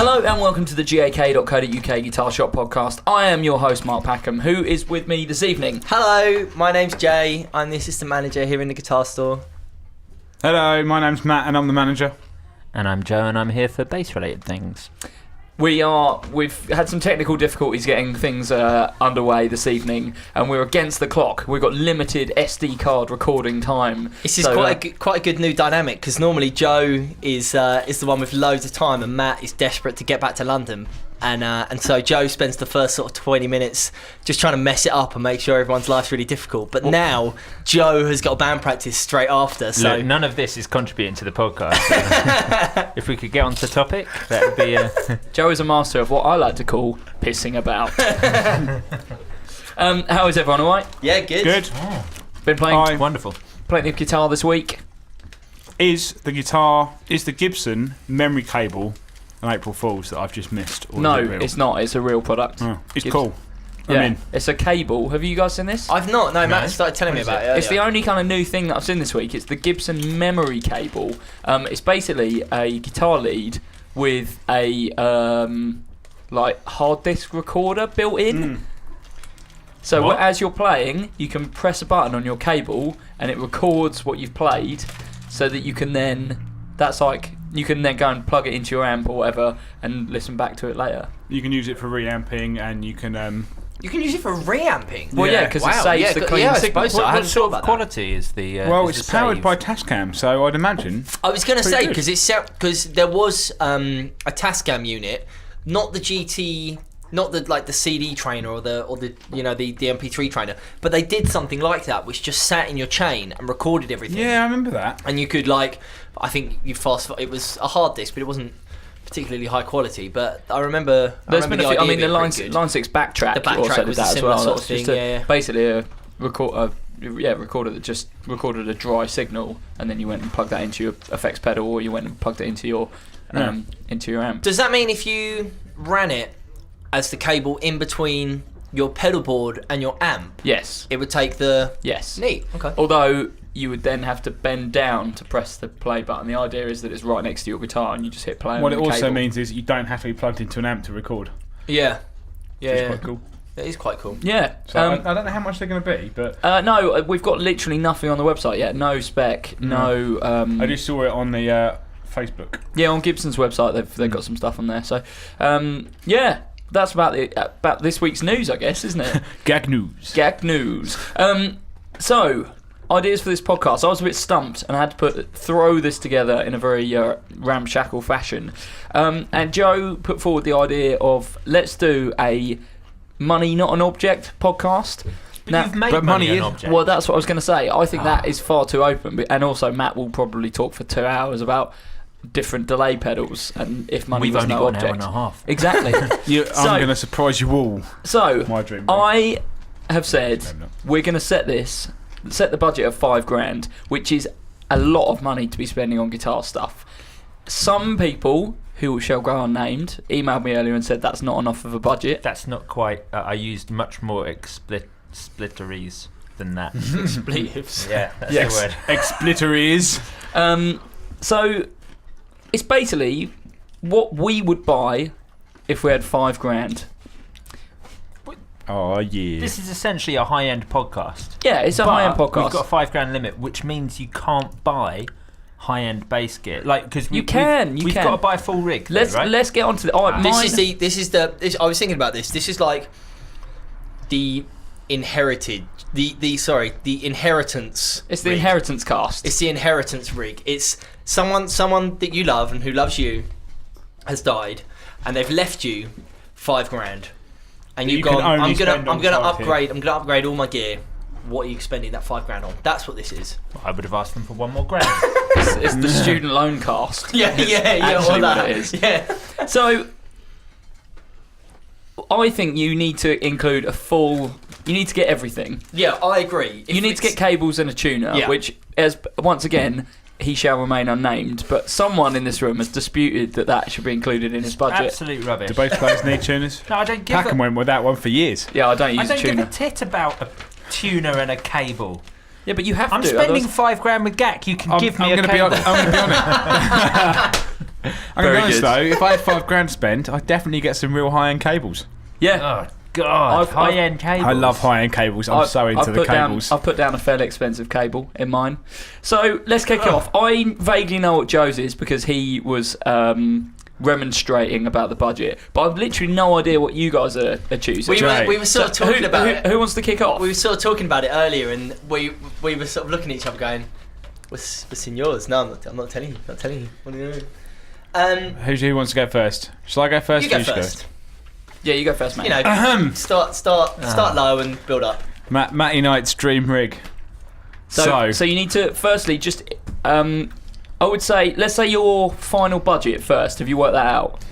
Hello and welcome to the gak.co.uk Guitar Shop podcast. I am your host Mark Packham. Who is with me this evening? Hello, my name's Jay. I'm the assistant manager here in the guitar store. Hello, my name's Matt and I'm the manager. And I'm Joe and I'm here for bass-related things. We've had some technical difficulties getting things underway this evening, and we're against the clock. We've got limited SD card recording time. This is quite a good new dynamic, because normally Joe is the one with loads of time, and Matt is desperate to get back to London. And so Joe spends the first sort of 20 minutes just trying to mess it up and make sure everyone's life's really difficult. But now Joe has got a band practice straight after. So look, none of this is contributing to the podcast. If we could get on to the topic, that would be... Joe is a master of what I like to call pissing about. How is everyone, all right? Yeah, good. Good. Been playing Wonderful. plenty of guitar this week. Is the Gibson memory cable an April Fool's that I've just missed? Or No, is it real? it's not. It's a real product. Oh, it's Gibson. cool. Yeah, I'm in. it's a cable. Have you guys seen this? I've not. No, Matt started telling me about it. It's the only kind of new thing that I've seen this week. It's the Gibson memory cable. It's basically a guitar lead with a like hard disk recorder built in. So What? as you're playing, you can press a button on your cable and it records what you've played, so that you can then you can then go and plug it into your amp or whatever and listen back to it later. You can use it for reamping and you can... You can use it for reamping. Well, yeah, because it saves the clean I signal. suppose so. I What hadn't sort thought of about that. quality is the... well, is it's the powered save? by Tascam, so I'd imagine... I was going to Pretty say, good. because there was a Tascam unit, not the GT, not the CD trainer or the MP3 trainer, but they did something like that, which just sat in your chain and recorded everything. Yeah, I remember that. And you could I think it was a hard disk, but it wasn't particularly high quality. But I remember. There's been a few. I mean, the Line 6 Backtrack, The Backtrack also did was that a as similar well. sort That's of just thing, basically a recorder that just recorded a dry signal, and then you went and plugged that into your effects pedal, or you went and plugged it into your amp. Does that mean if you ran it as the cable in between your pedal board and your amp, Yes. it would take the... Yes. Neat, okay. Although you would then have to bend down to press the play button. The idea is that it's right next to your guitar, and you just hit play. What on it the also cable. means is you don't have to be plugged into an amp to record. Yeah. Which is quite cool. It is quite cool. Yeah. So I don't know how much they're going to be, but... No, we've got literally nothing on the website yet. No spec. No. I just saw it on the Facebook. Yeah, on Gibson's website they've got some stuff on there. So, yeah, that's about this week's news, I guess, isn't it? Gag news. Gag news. So, ideas for this podcast. I was a bit stumped and I had to throw this together in a very ramshackle fashion. And Joe put forward the idea of let's do a money not an object podcast. But you've made but money money an is- object. Well, that's what I was going to say. I think that is far too open. And also, Matt will probably talk for 2 hours about different delay pedals and if money We've was only no got object. an hour and a half. Exactly. I'm going to surprise you all. So, My dream. I have said No, I'm not. we're going to set the budget of $5,000, which is a lot of money to be spending on guitar stuff. Some people who shall go unnamed emailed me earlier and said that's not enough of a budget. That's not quite... I used much more splitteries than that. Expletives. Yeah, that's Yes. the word. Expliteries. So it's basically what we would buy if we had $5,000. Oh, yeah. This is essentially a high-end podcast. Yeah, it's a But high-end podcast. We've got a $5,000 limit, which means you can't buy high-end bass gear. Because You can. We've got to buy a full rig. Though, right? Let's get on to the. I was thinking about this. This is like the inherited, the inheritance. It's the rig. inheritance cast. It's the inheritance rig. It's someone that you love and who loves you has died, and they've left you $5,000, and That you've you can gone. only I'm spend on gonna guitar upgrade. I'm gonna upgrade all my gear. What are you spending that $5,000 on? That's what this is. I would have asked them for $1 more grand. It's the student loan cast. Yeah, Actually all that. what it is. Yeah. So, I think you need to include a full. You need to get everything. Yeah, I agree. You need to get cables and a tuner, Yeah. which, as once again, he shall remain unnamed. But someone in this room has disputed that should be included in his budget. Absolute rubbish. Do bass players need tuners? No, I don't give Packham went with that one for years. Yeah, I don't I use don't a give tuner. a tit about a tuner and a cable. Yeah, but you have I'm to. spending otherwise- $5,000 with GAC. You can give me a I'm cable. going to be on it. I'm I'm going to Very be honest good. though, if I had £5,000 to spend, I'd definitely get some real high-end cables. Yeah. Oh God, I've- high-end cables. I love high-end cables. I'm so into the put cables. I've put down a fairly expensive cable in mine. So let's kick it off. I vaguely know what Joe's is because he was remonstrating about the budget, but I've literally no idea what you guys are choosing. We were sort of So talking about it. Who wants to kick off? We were sort of talking about it earlier, and we were sort of looking at each other, going, "What's in yours?" No, I'm not telling you. Not telling you. What are you doing? Who wants to go first? Shall I go first? You or go should first. Yeah, you go first, mate. You know, start low and build up. Matty Knight's dream rig. So you need to firstly just I would say, let's say your final budget first. Have you worked that out?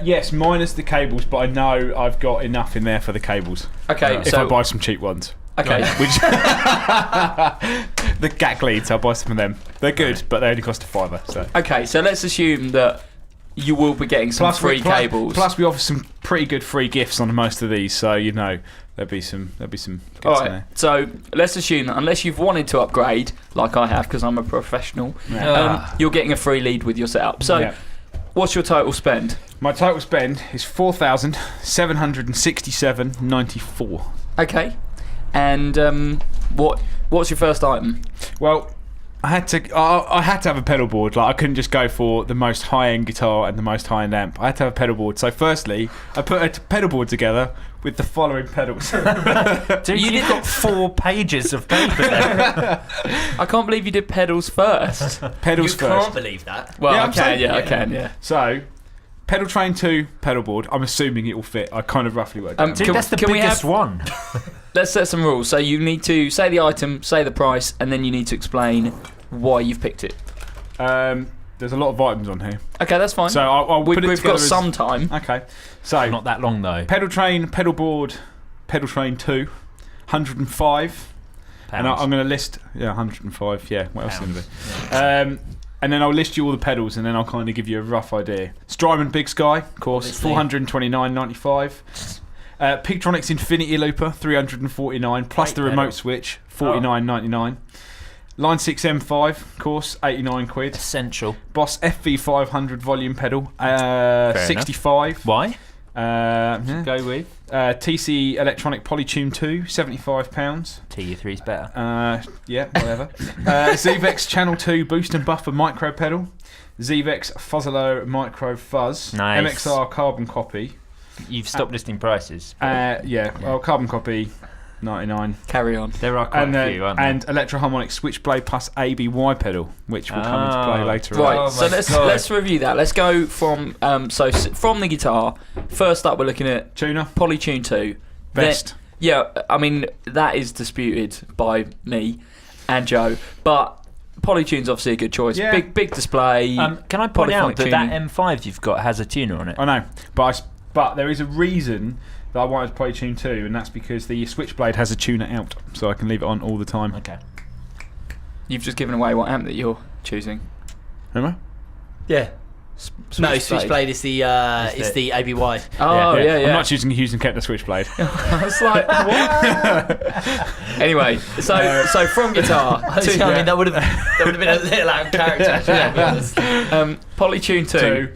Yes, minus the cables, but I know I've got enough in there for the cables. Okay, If I buy some cheap ones. okay. Which the GAC leads, I'll buy some of them. They're good, but they only cost a fiver. So Okay, so let's assume that you will be getting some free cables. Plus, we offer some pretty good free gifts on most of these, so you know there'll be some gifts All in right, there. so let's assume that unless you've wanted to upgrade, like I have, because I'm a professional, you're getting a free lead with your setup. So, Yeah. what's your total spend? My total spend is $4,767.94. Okay, and what's your first item? Well, I had to have a pedal board. Like I couldn't just go for the most high-end guitar and the most high-end amp. I had to have a pedal board. So firstly, I put a pedal board together with the following pedals. Dude, you've got 4 pages of paper there. I can't believe you did pedals first. Pedals You first. can't believe that. Well, Yeah, I I'm can, saying- yeah, I yeah. can, yeah. So, pedal train 2 pedal board. I'm assuming it will fit. I kind of roughly worked it out. Dude, that's the Can we biggest have- one. Let's set some rules. So you need to say the item, say the price, and then you need to explain why you've picked it. There's a lot of items on here, Okay, that's fine. so I'll put it We've together got some time. Okay, so Not that long though. pedal train, pedal board, pedal train 2, 105, and I'm going to list 105. Yeah, what else is going to be? And then I'll list you all the pedals, and then I'll kind of give you a rough idea. Strymon Big Sky, of course, Obviously. $429.95. Pigtronics Infinity Looper, $349, plus Great the remote pedal. switch, $49.99. Line 6 M5, of course, £89. Essential. Boss FV500 volume pedal, enough. 65. Why? Yeah. Go with TC Electronic Polytune 2, £75. TU3's better. Yeah, whatever. Zevex Channel 2 Boost and Buffer Micro Pedal. Zevex Fuzzalo Micro Fuzz. Nice. MXR Carbon Copy. You've stopped listing prices. Well, Carbon Copy, 99. Carry on. There are quite And, a few, aren't there? and Electro-Harmonic Switchblade plus ABY pedal, which will come into play later Right, on. Oh so my let's God. review that. Let's go from from the guitar. First up, we're looking at Tuner, Polytune 2. best. Yeah, I mean that is disputed by me and Joe, but Polytune's obviously a good choice. Yeah. Big display. Can I point out polyphonic that tuning. M5 you've got has a tuner on it? I know, but there is a reason that I wanted to play Tune 2, and that's because the Switchblade has a tuner out, so I can leave it on all the time. Okay. You've just given away what amp that you're choosing. Remember? Yeah. No, Switchblade. Switchblade is the Is the ABY. Oh yeah, yeah. I'm not choosing Hughes and Kepler Switchblade. I was like, what? Anyway, so from guitar I to mean, that would have been a little out of character. To be honest. Polytune 2.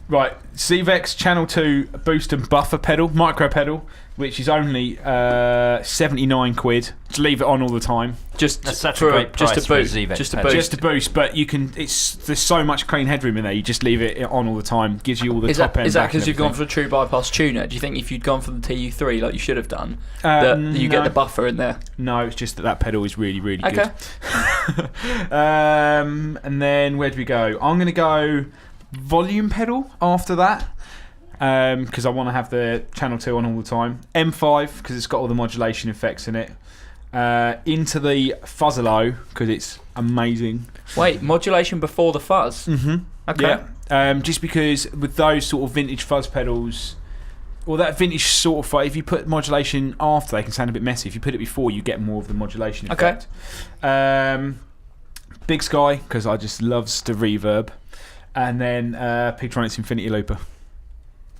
Right, Zevex Channel 2 Boost and Buffer pedal, micro pedal, which is only £79. Just leave it on all the time. Just That's such a for great just price a for a boost, Zevex just a pedal. boost. Just to boost, but you can. There's so much clean headroom in there. You just leave it on all the time. Gives you all the Is top that end. because back and you've gone everything. for a true bypass tuner? Do you think if you'd gone for the TU3 like you should have done, that you get no. the buffer in there? No, it's just that pedal is really, really Okay. good. And then where do we go? I'm going to go volume pedal after that. Because I want to have the Channel 2 on all the time. M5 because it's got all the modulation effects in it. Into the Fuzzalo because it's amazing. Wait, modulation before the fuzz. Mm-hmm. Okay. Yeah. Just because with those sort of vintage fuzz pedals, or that vintage sort of fuzz, if you put modulation after, they can sound a bit messy. If you put it before, you get more of the modulation Okay. effect. Big Sky because I just loves the reverb, and then Pigtronics Infinity Looper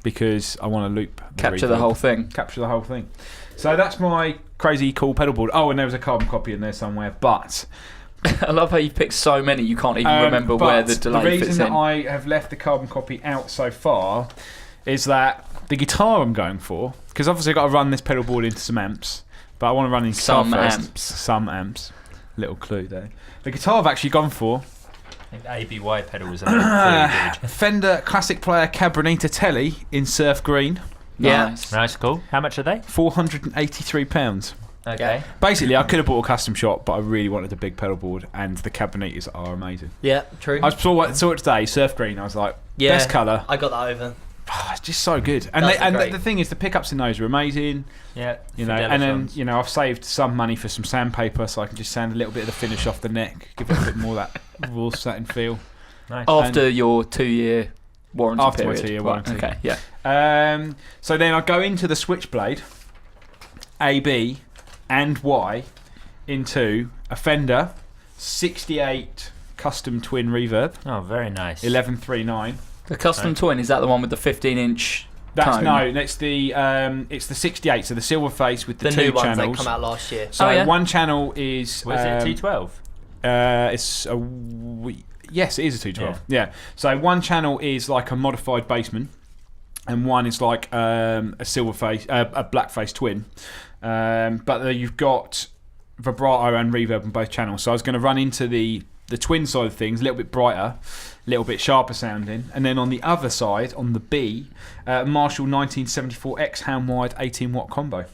because I want to loop Capture the reverb. whole thing. Capture the whole thing. So that's my crazy cool pedal board. Oh, and there was a carbon copy in there somewhere, but I love how you've picked so many you can't even remember but where the delay the fits reason in. that I have left the carbon copy out so far is that the guitar I'm going for, because obviously I've got to run this pedal board into some amps, but I want to run into Some first. amps. Some amps. Little clue there. The guitar I've actually gone for I think the ABY pedal was pretty good. Fender Classic Player Cabronita Telly in surf green, Yeah. Nice. Nice, cool. How much are they? £483. Okay. Basically, I could have bought a custom shop, but I really wanted a big pedal board, and the Cabronitas are amazing. Yeah, true. I saw it today, surf green. I was like, Yeah. best colour. I got that over. It's just so good, and Those are and great. the thing is, the pickups in those are amazing. Yeah. You know, and then I've saved some money for some sandpaper, so I can just sand a little bit of the finish off the neck, give it a bit more of that raw satin feel. Nice. After your 2-year warranty After my period. 2-year Right, warranty. Okay, yeah. So then I go into the Switchblade, A, B, and Y, into a Fender 68 custom twin reverb, Oh, very nice. 1139. The custom twin, is that the one with the 15-inch That's tone? no, it's the 68, so the silver face with the The two new ones channels. that come out last year. So Oh, yeah. one channel is Was it a T12? It's yes, it is a 212. Yeah. So one channel is like a modified Bassman, and one is like a silver face, a black face twin. But you've got vibrato and reverb on both channels. So I was going to run into the twin side of things, a little bit brighter, a little bit sharper sounding, and then on the other side, on the B, Marshall 1974X ham wide 18-watt combo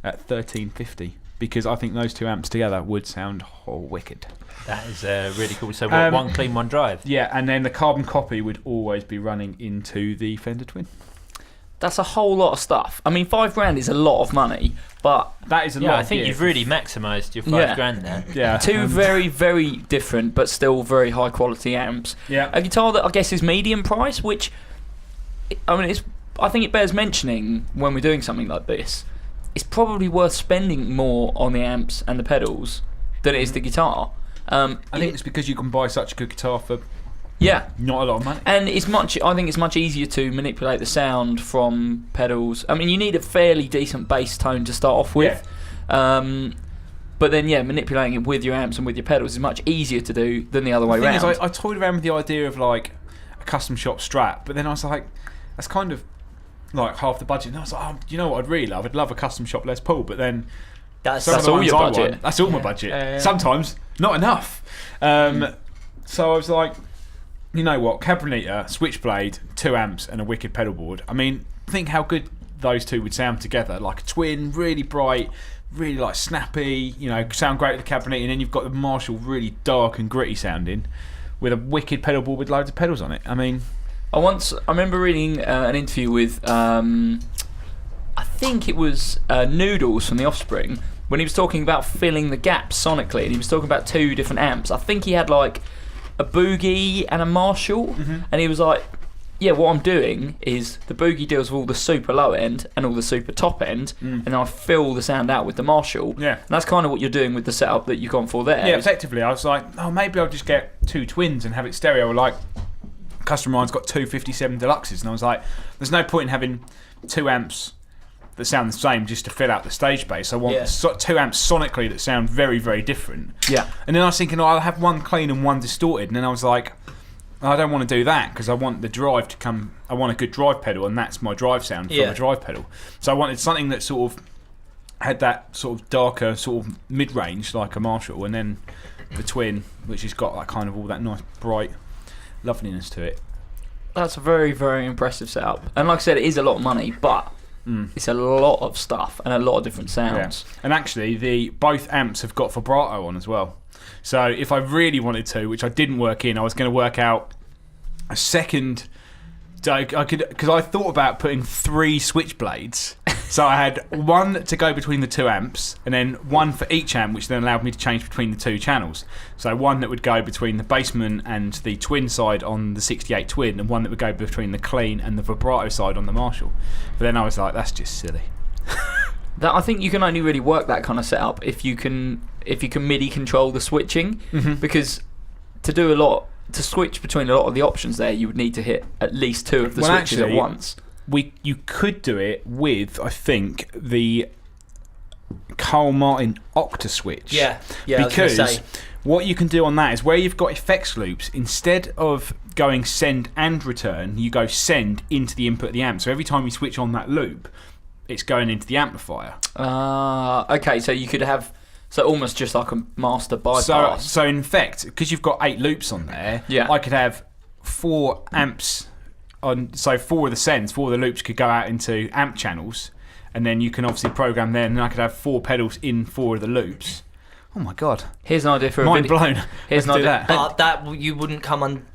at 1350. Because I think those two amps together would sound wicked. That is really cool. So what, one clean, one drive? Yeah, and then the carbon copy would always be running into the Fender Twin. That's a whole lot of stuff. I mean, $5,000 is a lot of money, but That is a Yeah, lot. I think you've really maximised your Yeah. $5,000 there. yeah. two very, very different but still very high quality amps. Yeah. A guitar that I guess is medium price, which I mean, I think it bears mentioning when we're doing something like this. It's probably worth spending more on the amps and the pedals than it is the guitar. I think it's because you can buy such a good guitar for yeah, not a lot of money. and I think it's much easier to manipulate the sound from pedals. I mean, you need a fairly decent bass tone to start off with. But then, manipulating it with your amps and with your pedals is much easier to do than the other way The thing around. is, I toyed around with the idea of like a custom shop Strat, but then I was like, that's kind of like half the budget. And I was like, oh, you know what I'd really love? I'd love a custom shop Les Paul, but then That's some of That's the all ones your I budget. want, that's all my budget. Yeah. Sometimes not enough. So I was like, you know what? Cabronita, Switchblade, 2 amps, and a wicked pedal board. I mean, think how good those two would sound together. Like a twin, really bright, really like snappy. You know, sound great with the Cabronita, and then you've got the Marshall, really dark and gritty sounding, with a wicked pedal board with loads of pedals on it. I mean, I remember reading an interview with I think it was Noodles from The Offspring, when he was talking about filling the gaps sonically, and he was talking about 2 different amps. I think he had like a Boogie and a Marshall, and he was like, yeah, what I'm doing is the Boogie deals with all the super low end and all the super top end, and I fill the sound out with the Marshall. Yeah. And that's kind of what you're doing with the setup that you've gone for there. yeah, effectively, I was like, oh, maybe I'll just get 2 twins and have it stereo. Like, Custom Mine's got 2 57 Deluxes, and I was like, there's no point in having 2 amps that sound the same just to fill out the stage bass. I want 2 amps sonically that sound very, very different. Yeah. And then I was thinking, I'll have one clean and one distorted. And then I was like, I don't want to do that because I want the drive to come. I want a good drive pedal, and that's my drive sound from a drive pedal. So I wanted something that sort of had that sort of darker, sort of mid-range, like a Marshall, and then the twin, which has got like kind of all that nice, bright loveliness to it. That's a very, very impressive setup. And like I said, it is a lot of money, but it's a lot of stuff and a lot of different sounds. Yeah. And actually, both amps have got vibrato on as well. So if I really wanted to, which I didn't work in, I was going to work out a second. Because I thought about putting 3 switchblades. So I had one to go between the 2 amps, and then one for each amp, which then allowed me to change between the 2 channels. So one that would go between the Bassman and the twin side on the 68 twin, and one that would go between the clean and the vibrato side on the Marshall. But then I was like, that's just silly. I think you can only really work that kind of setup if you can MIDI control the switching, because to switch between a lot of the options there, you would need to hit at least 2 of the switches at once. You could do it with, I think, the Carl Martin Octa switch. Yeah, because I was gonna say. what you can do on that is where you've got effects loops, instead of going send and return, you go send into the input of the amp. So every time you switch on that loop, it's going into the amplifier. Okay, so you could have, so almost just like a master bypass. So in effect, because you've got 8 loops on there, Yeah. I could have 4 amps on. So 4 of the sends, 4 of the loops could go out into amp channels, and then you can obviously program them. And then I could have 4 pedals in 4 of the loops. Oh my god! Here's an idea for a Mind video. blown. Here's Let's an do idea. that. But that you wouldn't come on.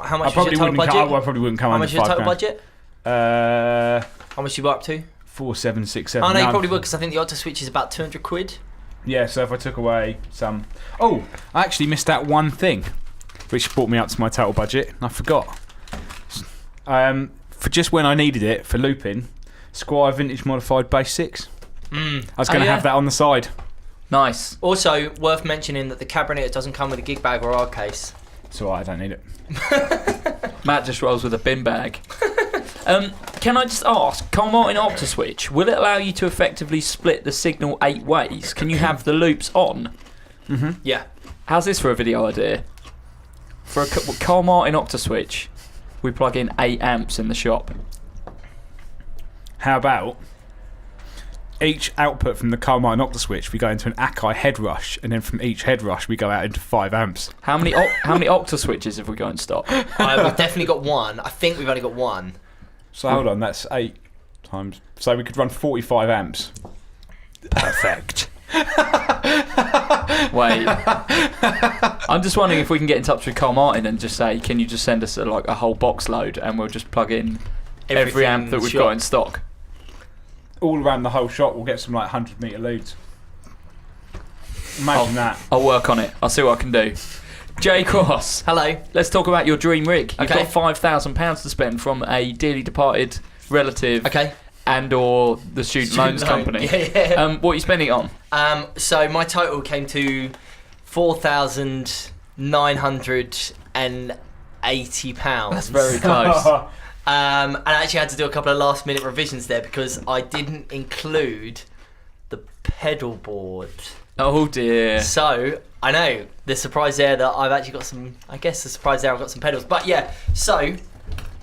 How much I is probably your total wouldn't. budget? I probably wouldn't come How under much is your £5 total budget? How much you go up to? 4767. Oh no, you No, probably would, because I think the Octa Switch is about 200 quid. Yeah, so if I took away some. Oh, I actually missed out one thing, which brought me up to my total budget. I forgot. For just when I needed it for looping, Squier Vintage Modified Bass 6. I was going to yeah? have that on the side. Nice. Also, worth mentioning that the Cabernet doesn't come with a gig bag or R case. So I don't need it. Matt just rolls with a bin bag. Can I just ask, Carl Martin Octa Switch, will it allow you to effectively split the signal 8 ways? Can you have the loops on? Yeah. How's this for a video idea? For a Carl Martin Octa Switch, we plug in 8 amps in the shop. How about each output from the Carl Martin Octa Switch, we go into an Akai head rush, and then from each head rush, we go out into 5 amps. How many Octa Switches have we got in stock? We've definitely got one. I think we've only got one. So hold on, that's 8 times. So we could run 45 amps. Perfect. Wait. I'm just wondering if we can get in touch with Carl Martin and just say, can you just send us a whole box load, and we'll just plug in every amp that we've got in stock. All around the whole shop, we'll get some 100-metre leads. Imagine that. I'll work on it. I'll see what I can do. Jay Cross, Hello. let's talk about your dream rig. You've Okay. got £5,000 to spend from a dearly departed relative Okay. and or the student loans loan. company. Yeah. What are you spending it on? So my total came to £4,980. That's very close. And I actually had to do a couple of last minute revisions there because I didn't include the pedal board. Oh dear. So I know the surprise there that I've actually got some. I guess the surprise there I've got some pedals. But yeah, so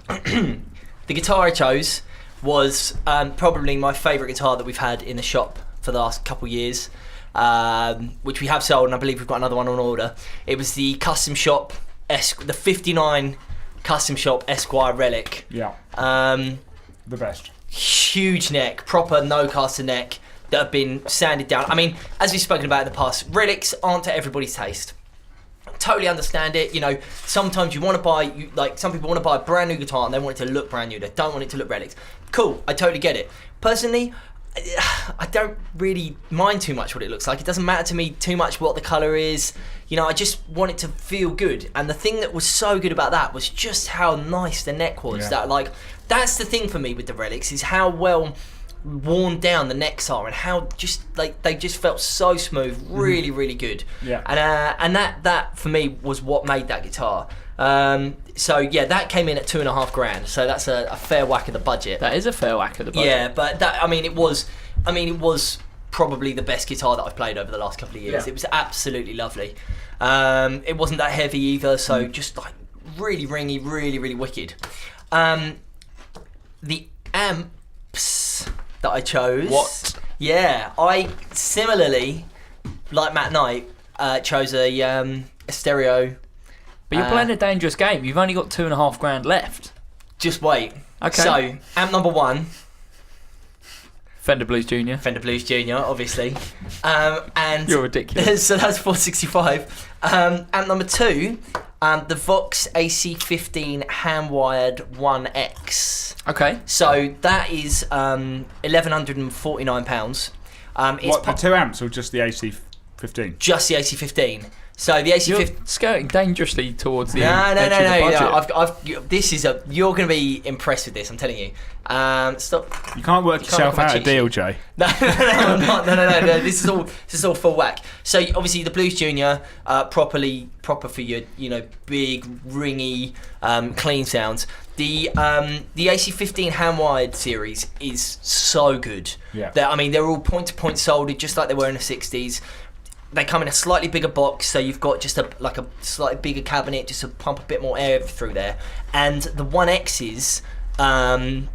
the guitar I chose was probably my favourite guitar that we've had in the shop for the last couple of years, which we have sold, and I believe we've got another one on order. It was the Custom Shop the 59 Custom Shop Esquire Relic. Yeah, the best. Huge neck, proper no caster neck that have been sanded down. I mean, as we've spoken about in the past, relics aren't to everybody's taste. Totally understand it. You know, sometimes you want to buy, some people want to buy a brand new guitar and they want it to look brand new. They don't want it to look relics. Cool, I totally get it. Personally, I don't really mind too much what it looks like. It doesn't matter to me too much what the colour is. You know, I just want it to feel good. And the thing that was so good about that was just how nice the neck was. Yeah. That's the thing for me with the relics, is how well worn down the necks are and how just they just felt so smooth, really really good. Yeah. And that for me was what made that guitar. So yeah, that came in at $2,500, so that's a fair whack of the budget. That is a fair whack of the budget. Yeah, but it was probably the best guitar that I've played over the last couple of years. Yeah. It was absolutely lovely. It wasn't that heavy either, so just really ringy, really really wicked. The amps that I chose. What? Yeah, I similarly, like Matt Knight, chose a stereo. But you're playing a dangerous game. You've only got $2,500 left. Just wait. Okay. So, amp number 1, Fender Blues Junior. Fender Blues Junior, obviously. And You're ridiculous. so that's $465. Amp number 2, the Vox AC15 hand-wired 1X. Okay. So that is £1,149. It's The 2 amps or just the AC15? just the AC15. So the AC15. You're skirting dangerously towards the No. edge of the budget. You're going to be impressed with this. I'm telling you. Stop. You can't work You can't yourself look at my out a cheat deal, sheet. Jay. No, I'm not. No. This is all full whack. So obviously the Blues Junior, proper for your big ringy clean sounds. The AC15 hand-wired series is so good. Yeah. They're all point-to-point soldered, just like they were in the 60s. They come in a slightly bigger box, so you've got just a slightly bigger cabinet just to pump a bit more air through there. And the 1Xs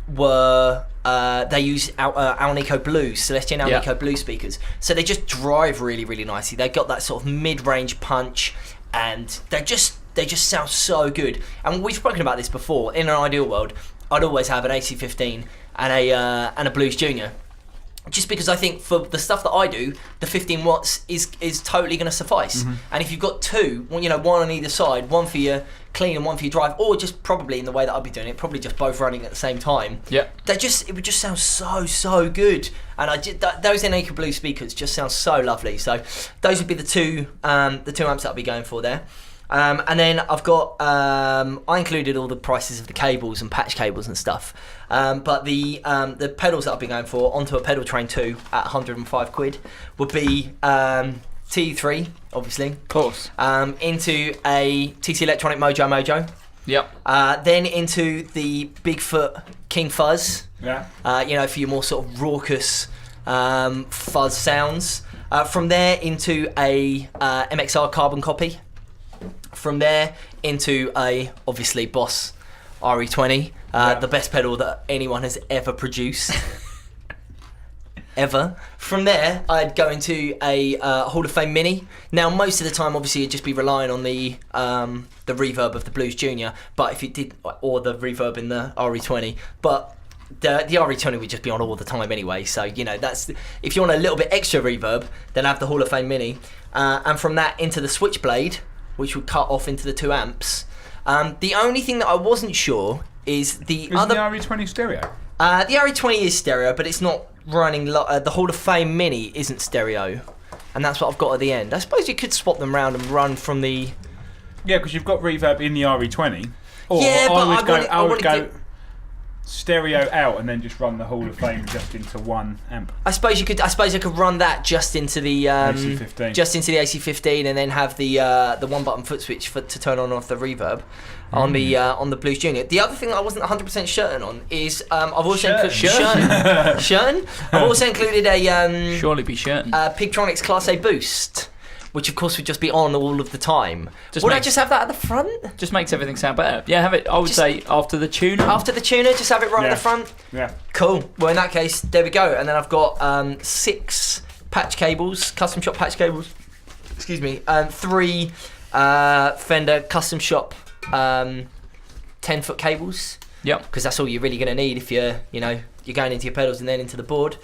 were they use Alnico Blue, Celestion Alnico Blue speakers, so they just drive really, really nicely. They got that sort of mid-range punch, and they just sound so good. And we've spoken about this before. In an ideal world, I'd always have an AC15 and a Blues Junior. Just because I think for the stuff that I do, the 15 watts is totally going to suffice. Mm-hmm. And if you've got two, one on either side, one for your clean and one for your drive, or just probably in the way that I'd be doing it, probably just both running at the same time. Yeah. It would just sound so good. And those Alnico Blue speakers just sound so lovely. So those would be the two amps that I'll be going for there. And then I've got, I included all the prices of the cables and patch cables and stuff. But the pedals that I've been going for onto a Pedal Train 2 at 105 quid would be T3, obviously. Of course. Into a TC Electronic Mojo. Yep. Then into the Bigfoot King Fuzz. Yeah. For your more sort of raucous fuzz sounds. From there into a MXR carbon copy. From there into a, obviously, Boss RE20, the best pedal that anyone has ever produced. Ever. From there, I'd go into a Hall of Fame Mini. Now, most of the time, obviously, you'd just be relying on the reverb of the Blues Junior, but if you did, or the reverb in the RE20, but the RE20 would just be on all the time anyway. So that's, if you want a little bit extra reverb, then have the Hall of Fame Mini, and from that into the Switchblade, which would cut off into the 2 amps. The only thing that I wasn't sure is the Isn't other. the RE20 stereo? The RE20 is stereo, but it's not running. The Hall of Fame Mini isn't stereo, and that's what I've got at the end. I suppose you could swap them round and run from the. Yeah, because you've got reverb in the RE20. Or Yeah, but I would go to- stereo out and then just run the Hall of Fame just into 1 amp. I suppose I could run that just into the AC15. just into the AC15, and then have the 1-button foot switch to turn on and off the reverb on the Blues Junior. The other thing that I wasn't 100% certain on is I've also certain. I've also included a Surely be certain. Pigtronics Class A Boost, which of course would just be on all of the time. Would I just have that at the front? Just makes everything sound better. Yeah, have it. I would say after the tuner. After the tuner, just have it right at Yeah. the front. Yeah. Cool. Well, in that case, there we go. And then I've got 6 patch cables, custom shop patch cables. Excuse me. 3 Fender custom shop 10-foot cables. Yep. Because that's all you're really going to need if you're going into your pedals and then into the board.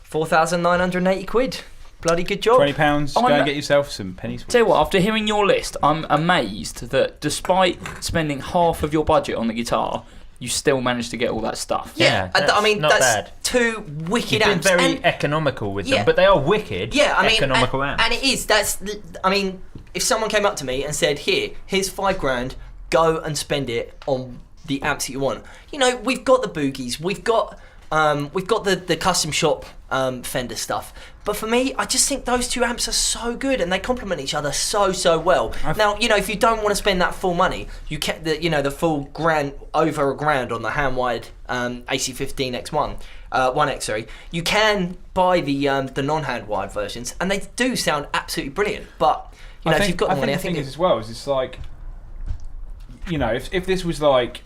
4,980 quid. Bloody good job. £20, go I'm- and get yourself some pennies. Tell you what, after hearing your list, I'm amazed that despite spending half of your budget on the guitar, you still managed to get all that stuff. Yeah, Yeah, I mean, not that's bad. 2 wicked You've been amps. very And- economical with Yeah. them, but they are wicked. Yeah, I mean, economical amps. and it is. If someone came up to me and said, "Here's $5,000, go and spend it on the amps that you want." We've got the Boogies, we've got the custom shop Fender stuff. But for me, I just think those 2 amps are so good and they complement each other so well. Now, if you don't want to spend that full money, you kept the full over $1,000 on the hand-wired AC15 X1. 1X, sorry. You can buy the non-hand-wired versions, and they do sound absolutely brilliant. But if you've got the money, I think the thing is as well is it's like, if this was like,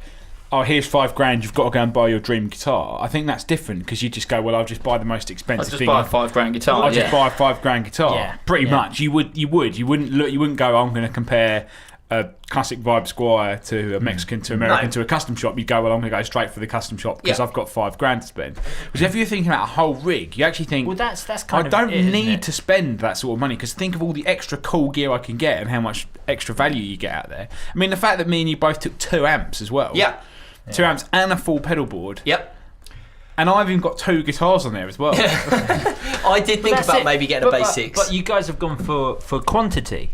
oh, here's $5,000, you've got to go and buy your dream guitar. I think that's different because you just go, well, I'll just buy the most I'll expensive just thing. buy a $5,000 guitar. I'll just buy a $5,000 guitar. Yeah. Pretty Yeah. much. You wouldn't go, I'm going to compare a classic Vibe Squire to a Mexican to American No. to a custom shop. You go, well, I'm going to go straight for the custom shop because Yeah. I've got $5,000 to spend. Because if you're thinking about a whole rig, you actually think, Well, that's I kind of don't it, isn't need it? to spend that sort of money because think of all the extra cool gear I can get and how much extra value you get out there. I mean, the fact that me and you both took 2 amps as well. Yeah. 2 amps and a full pedal board. Yep. And I've even got 2 guitars on there as well. I did think That's about it. maybe getting a But- bass but- 6. But you guys have gone for quantity.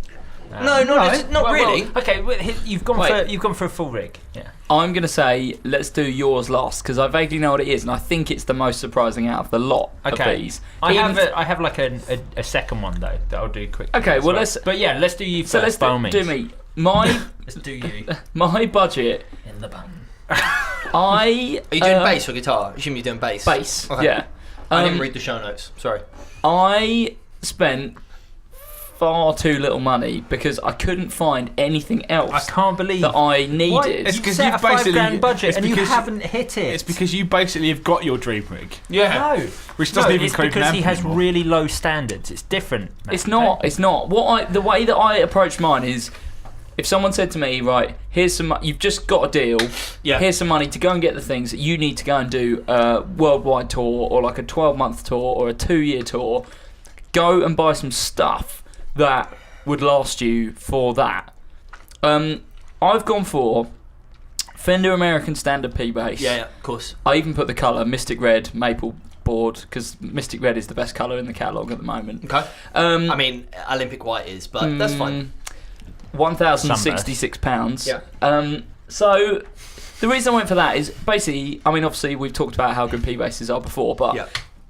not Well, really. okay, you've gone for a full rig. Yeah. I'm going to say let's do yours last because I vaguely know what it is and I think it's the most surprising out of the lot of these. I Even- have like a second one though that I'll do quickly. Okay, as well, let's- But yeah, let's do you first. So let's by all means. do me. My Let's do you. my budget. In the bum. I Are you doing bass or guitar? I assume you're doing bass. bass. Okay. Yeah. I didn't read the show notes. Sorry. I spent far too little money because I couldn't find anything else I can't believe that I needed. What? It's You 'cause set you've a £5 grand budget it's and you because- haven't hit it. It's because you basically have got your dream rig. Yeah. No, Which doesn't even it's include because an he amp has anymore. really low standards. It's different. It's not. It's not. The way that I approach mine is, if someone said to me, right, here's some, you've just got a deal. Yeah. Here's some money to go and get the things that you need to go and do a worldwide tour or like a 12-month tour or a 2-year tour. Go and buy some stuff that would last you for that. I've gone for Fender American Standard P-Bass. Yeah, of course. I even put the colour Mystic Red Maple board because Mystic Red is the best colour in the catalogue at the moment. Okay. Um, I mean, Olympic white is, but that's fine. £1,066. Yeah. So the reason I went for that is basically, I mean, obviously we've talked about how good P-basses are before, but Yeah.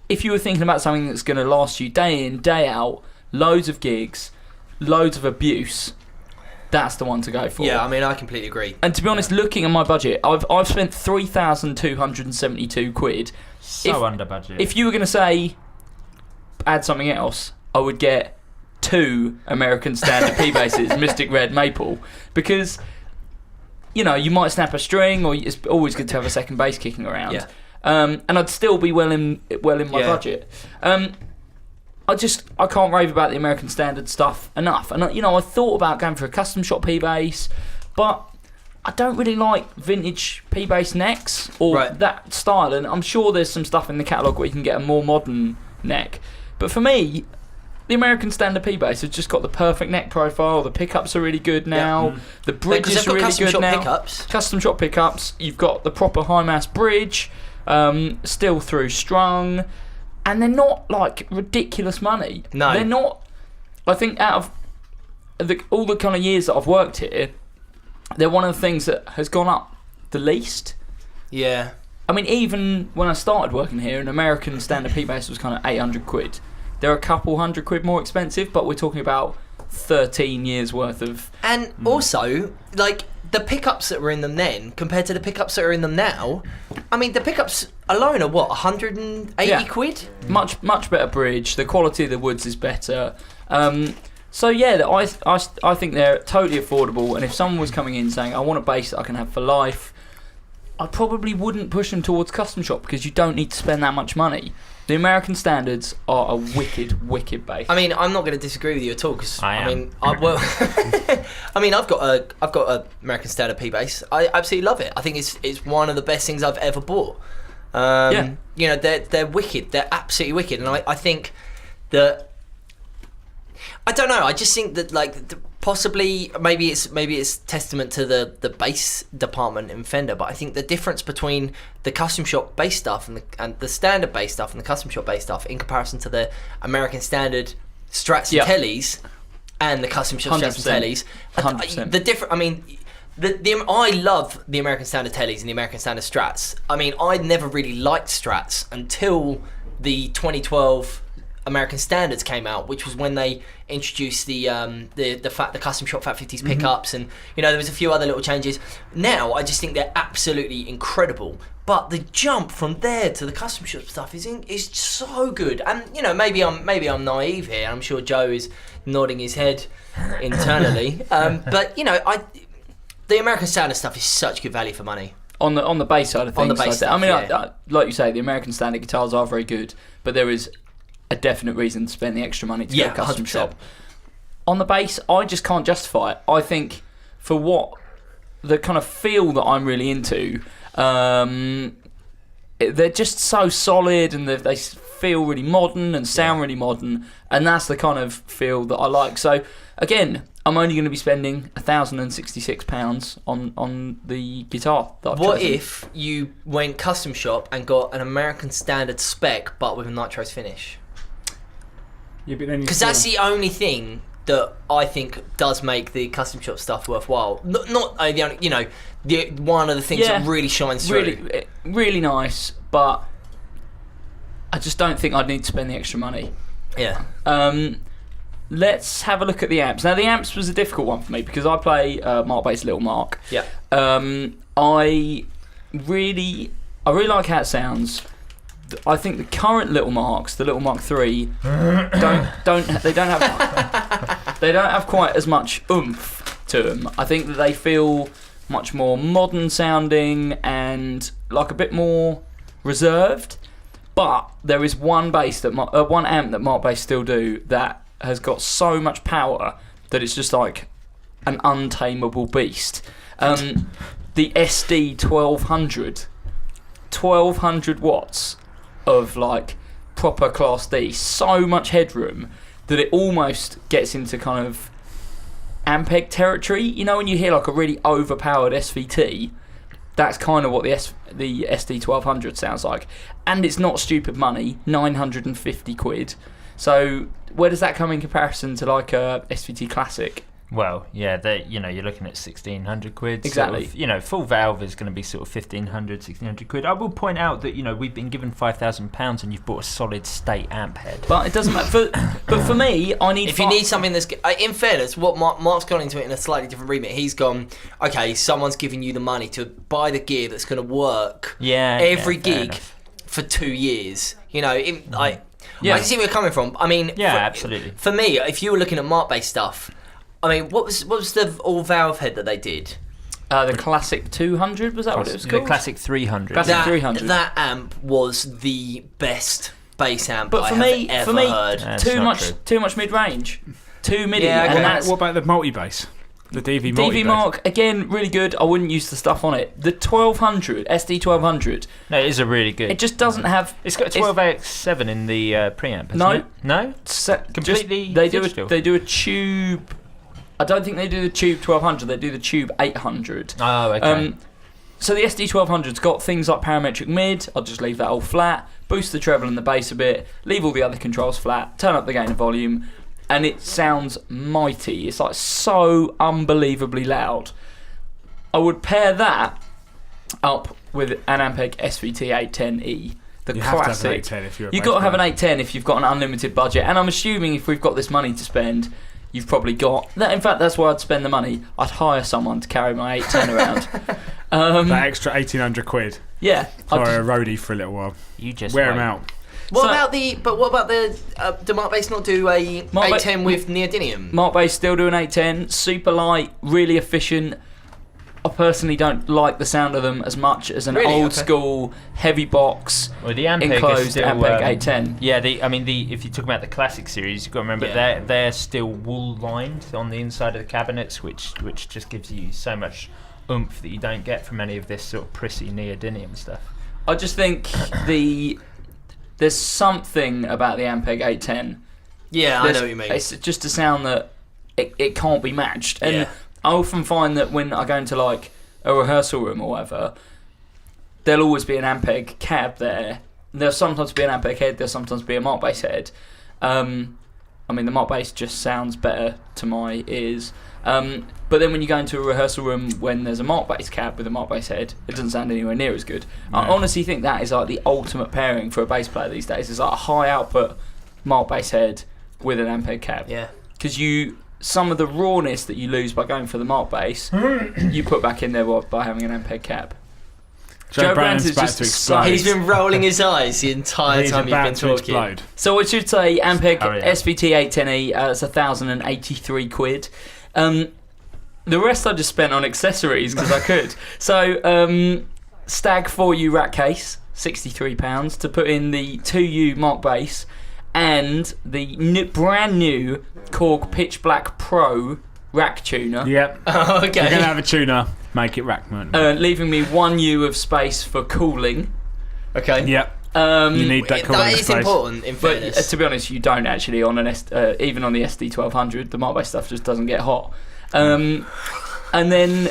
if you were thinking about something that's going to last you day in, day out, loads of gigs, loads of abuse, that's the one to go for. Yeah, I mean, I completely agree. And to be honest, looking at my budget, I've spent £3,272. So under budget. If you were going to say add something else, I would get 2 American Standard P-basses, Mystic Red Maple, because you know you might snap a string, or it's always good to have a second bass kicking around. Yeah. And I'd still be well in my Yeah. budget. I can't rave about the American Standard stuff enough. And I thought about going for a custom shop P-bass, but I don't really like vintage P-bass necks or Right. that style. And I'm sure there's some stuff in the catalogue where you can get a more modern neck. But for me, the American Standard P-bass has just got the perfect neck profile. The pickups are really good now. The bridge Because is they've got really custom good shop now. pickups. Custom shop pickups. You've got the proper high mass bridge, still through strung, and they're not like ridiculous money. No. They're not. I think out of all the kind of years that I've worked here, they're one of the things that has gone up the least. Yeah. I mean, even when I started working here, an American Standard P-bass was kind of £800. They're a couple £100 more expensive, but we're talking about 13 years worth of. And also, like, the pickups that were in them then compared to the pickups that are in them now, I mean, the pickups alone are what, 180 Yeah. quid? Much better bridge. The quality of the woods is better. So yeah, I think they're totally affordable. And if someone was coming in saying I want a bass that I can have for life, I probably wouldn't push them towards custom shop because you don't need to spend that much money. The American Standards are a wicked bass. I mean, I'm not going to disagree with you at all because I am. mean, I've got a American Standard P-bass. I absolutely love it. I think it's one of the best things I've ever bought. Yeah. You know, they're wicked. They're absolutely wicked, and I think that. I don't know. I just think that possibly maybe it's testament to the bass department in Fender, but I think the difference between the custom shop bass stuff and the standard bass stuff and the custom shop bass stuff in comparison to the American Standard Strats and Yeah. Tellys and the custom shop Strats and 100%. Tellys, 100%. the different. I mean. I love the American Standard Tellys and the American Standard Strats. I mean, I never really liked Strats until the 2012 American Standards came out, which was when they introduced the custom shop Fat 50s pickups, and there was a few other little changes. Now I just think they're absolutely incredible. But the jump from there to the custom shop stuff is so good. And maybe I'm naive here. I'm sure Joe is nodding his head internally. But the American Standard stuff is such good value for money. On the bass side of things, On the bass I mean, stuff, yeah. like you say, the American Standard guitars are very good, but there is a definite reason to spend the extra money to Yeah, go custom 100%. shop. On the bass, I just can't justify it. I think for what the kind of feel that I'm really into, they're just so solid and they feel really modern and sound really modern, and that's the kind of feel that I like. So again, I'm only going to be spending £1,066 on the guitar that I've What chosen. if you went custom shop and got an American Standard spec but with a nitrous finish? Yeah, but then Because that's the only thing that I think does make the custom shop stuff worthwhile. Not the only, the one of the things that really shines through. really nice, but I just don't think I'd need to spend the extra money. Yeah. Let's have a look at the amps. Now, the amps was a difficult one for me because I play Mark Bass Little Mark. Yeah. I really like how it sounds. I think the current Little Marks, the Little Mark 3, don't have They don't have quite as much oomph to them. I think that they feel much more modern sounding and like a bit more reserved. But there is one bass that one amp that Mark Bass still do that has got so much power that it's just like an untamable beast. The SD 1200, 1200 watts of like proper Class D, so much headroom that it almost gets into kind of Ampeg territory. You know when you hear like a really overpowered SVT, that's kind of what the SD 1200 sounds like. And it's not stupid money, 950 quid. So where does that come in comparison to like a SVT Classic? Well, yeah, you're looking at 1,600 quid. Exactly. Sort of, full valve is going to be sort of 1,500, 1,600 quid. I will point out that, we've been given £5,000 and you've bought a solid state amp head. But it doesn't matter. But for me, I need... If you need something that's... In fairness, what Mark's gone into it in a slightly different remit. He's gone, okay, someone's giving you the money to buy the gear that's going to work every gig for 2 years. I can see where you're coming from. I mean... Yeah, absolutely. For me, if you were looking at Mark Bass stuff... I mean, what was the all-valve head that they did? The Classic 200, was that what it was called? The Classic 300. Classic 300. That amp was the best bass amp but for I me, have ever heard. Too much mid-range. Too MIDI. Yeah, what about the multi-bass? The DV multi-bass? DV Mark, again, really good. I wouldn't use the stuff on it. The 1200, SD 1200. No, it is a really good. It just doesn't have... It's got a 12AX7 in the preamp, hasn't it? No? Completely digital. They do a tube... I don't think they do the Tube 1200, they do the Tube 800. Oh, okay. So the SD 1200's got things like parametric mid, I'll just leave that all flat, boost the treble and the bass a bit, leave all the other controls flat, turn up the gain and volume, and it sounds mighty. It's like so unbelievably loud. I would pair that up with an Ampeg SVT 810E. The you classic. Have to have an 810 if you're a You've got to have an player. 810 if you've got an unlimited budget, and I'm assuming if we've got this money to spend, you've probably got that. In fact, that's where I'd spend the money. I'd hire someone to carry my 810 around. That extra 1,800 quid. Yeah, For a roadie for a little while. You just wear wait. them out. What about the do Mark Bass not do a Mark 810 with neodymium? Mark Bass still do an 810, super light, really efficient. I personally don't like the sound of them as much as an old school heavy box Well, the Ampeg is enclosed still, Ampeg 810. Yeah, if you talk about the classic series, you've got to remember they're still wool lined on the inside of the cabinets, which just gives you so much oomph that you don't get from any of this sort of prissy neodymium stuff. I just think there's something about the Ampeg 810. Yeah, I know what you mean. It's just a sound that it can't be matched. And Yeah. I often find that when I go into like a rehearsal room or whatever, there'll always be an Ampeg cab there. There'll sometimes be an Ampeg head, there'll sometimes be a Mark Bass head. I mean, the Mark Bass just sounds better to my ears. But then when you go into a rehearsal room when there's a Mark Bass cab with a Mark Bass head, it doesn't sound anywhere near as good. No. I honestly think that is like the ultimate pairing for a bass player these days. It's like a high output Mark Bass head with an Ampeg cab. Yeah. Because some of the rawness that you lose by going for the Mark Bass, you put back in there by having an Ampeg cab. Joe Brandon's Brandon's about just to explode. He's been rolling his eyes the entire He's time you've about been to talking. explode. So I should say Ampeg Oh, yeah. SVT 810E, it's 1,083 quid. The rest I just spent on accessories because I could. So Stag 4U rack case, £63 to put in the 2U Mark Bass and the brand new Korg Pitch Black Pro rack tuner. Yep. Oh, If you're going to okay. have a tuner, make it rack mount. Leaving me 1U of space for cooling. Okay. Yep. You You need that cooling That is space. important, in But fairness. to be honest, you don't actually on even on the SD 1200. The Mark Bass stuff just doesn't get hot. And then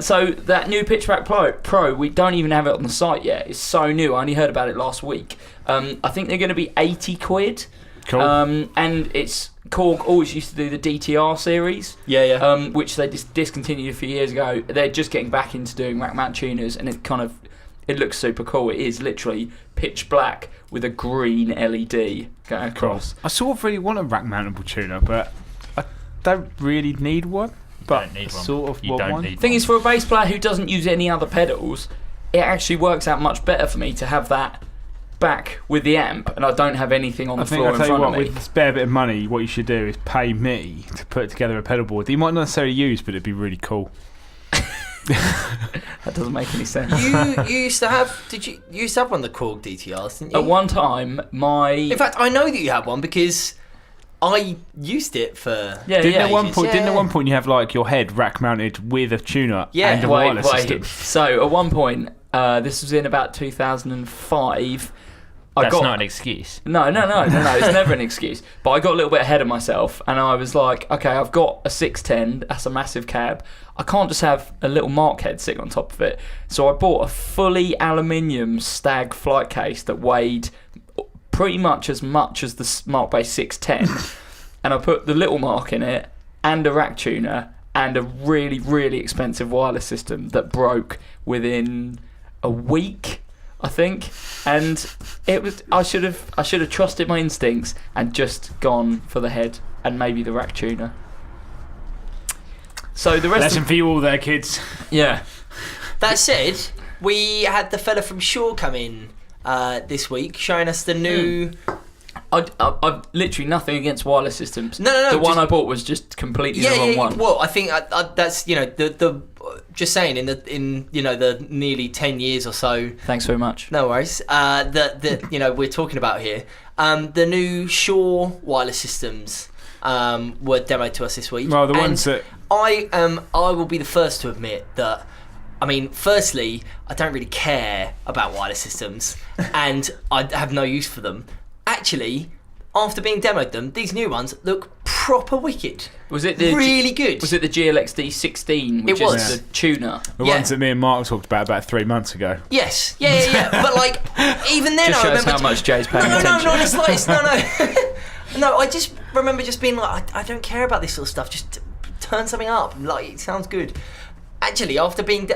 so that new Pitch Black Pro, we don't even have it on the site yet. It's so new. I only heard about it last week. I think they're going to be 80 quid. Cool. And it's Korg always used to do the DTR series, Yeah. which they discontinued a few years ago. They're just getting back into doing rack mount tuners, and it looks super cool. It is literally pitch black with a green LED going across. I sort of really want a rack mountable tuner, but I don't really need one. But don't need one. sort of You want don't one. need Thing is, for a bass player who doesn't use any other pedals, it actually works out much better for me to have that back with the amp and I don't have anything on I the think floor I'll in tell you front what, of me. with a spare bit of money, what you should do is pay me to put together a pedal board that you might not necessarily use, but it'd be really cool. That doesn't make any sense. You used to have? You used to have one of the Korg DTRs, didn't you? At one time, In fact, I know that you had one because I used it for. Didn't at one ages. point you have like your head rack mounted with a tuner Yeah. and a wireless system? So at one point, this was in about 2005. That's not an excuse. No, it's never an excuse. But I got a little bit ahead of myself and I was like, okay, I've got a 610, that's a massive cab. I can't just have a little Mark head sitting on top of it. So I bought a fully aluminium Stag flight case that weighed pretty much as the Mark Base 610. And I put the little Mark in it and a rack tuner and a really, really expensive wireless system that broke within a week, I think. And it was I should have trusted my instincts and just gone for the head and maybe the rack tuner. So the rest Lesson for you all there, kids. yeah. That said, we had the fella from Shaw come in this week, showing us the new. I've literally nothing against wireless systems. No. The one I bought was just completely the wrong one. Well, I think that's the just saying in the nearly 10 years or so. Thanks very much. No worries. That we're talking about here. The new Shaw wireless systems were demoed to us this week. Well, the ones that I will be the first to admit that. I mean, firstly, I don't really care about wireless systems, and I have no use for them. Actually, after being demoed them, these new ones look proper wicked. Was it the really good? Was it the GLXD 16, which It was. is the tuner? the Yeah. ones that me and Mark talked about 3 months ago. Yes. Yeah. But like, even then, Just I shows remember. how much Jay's paying No, attention. not the slightest. No. No, I just remember just being like, I don't care about this sort of stuff. Just turn something up. Like, it sounds good. Actually, after having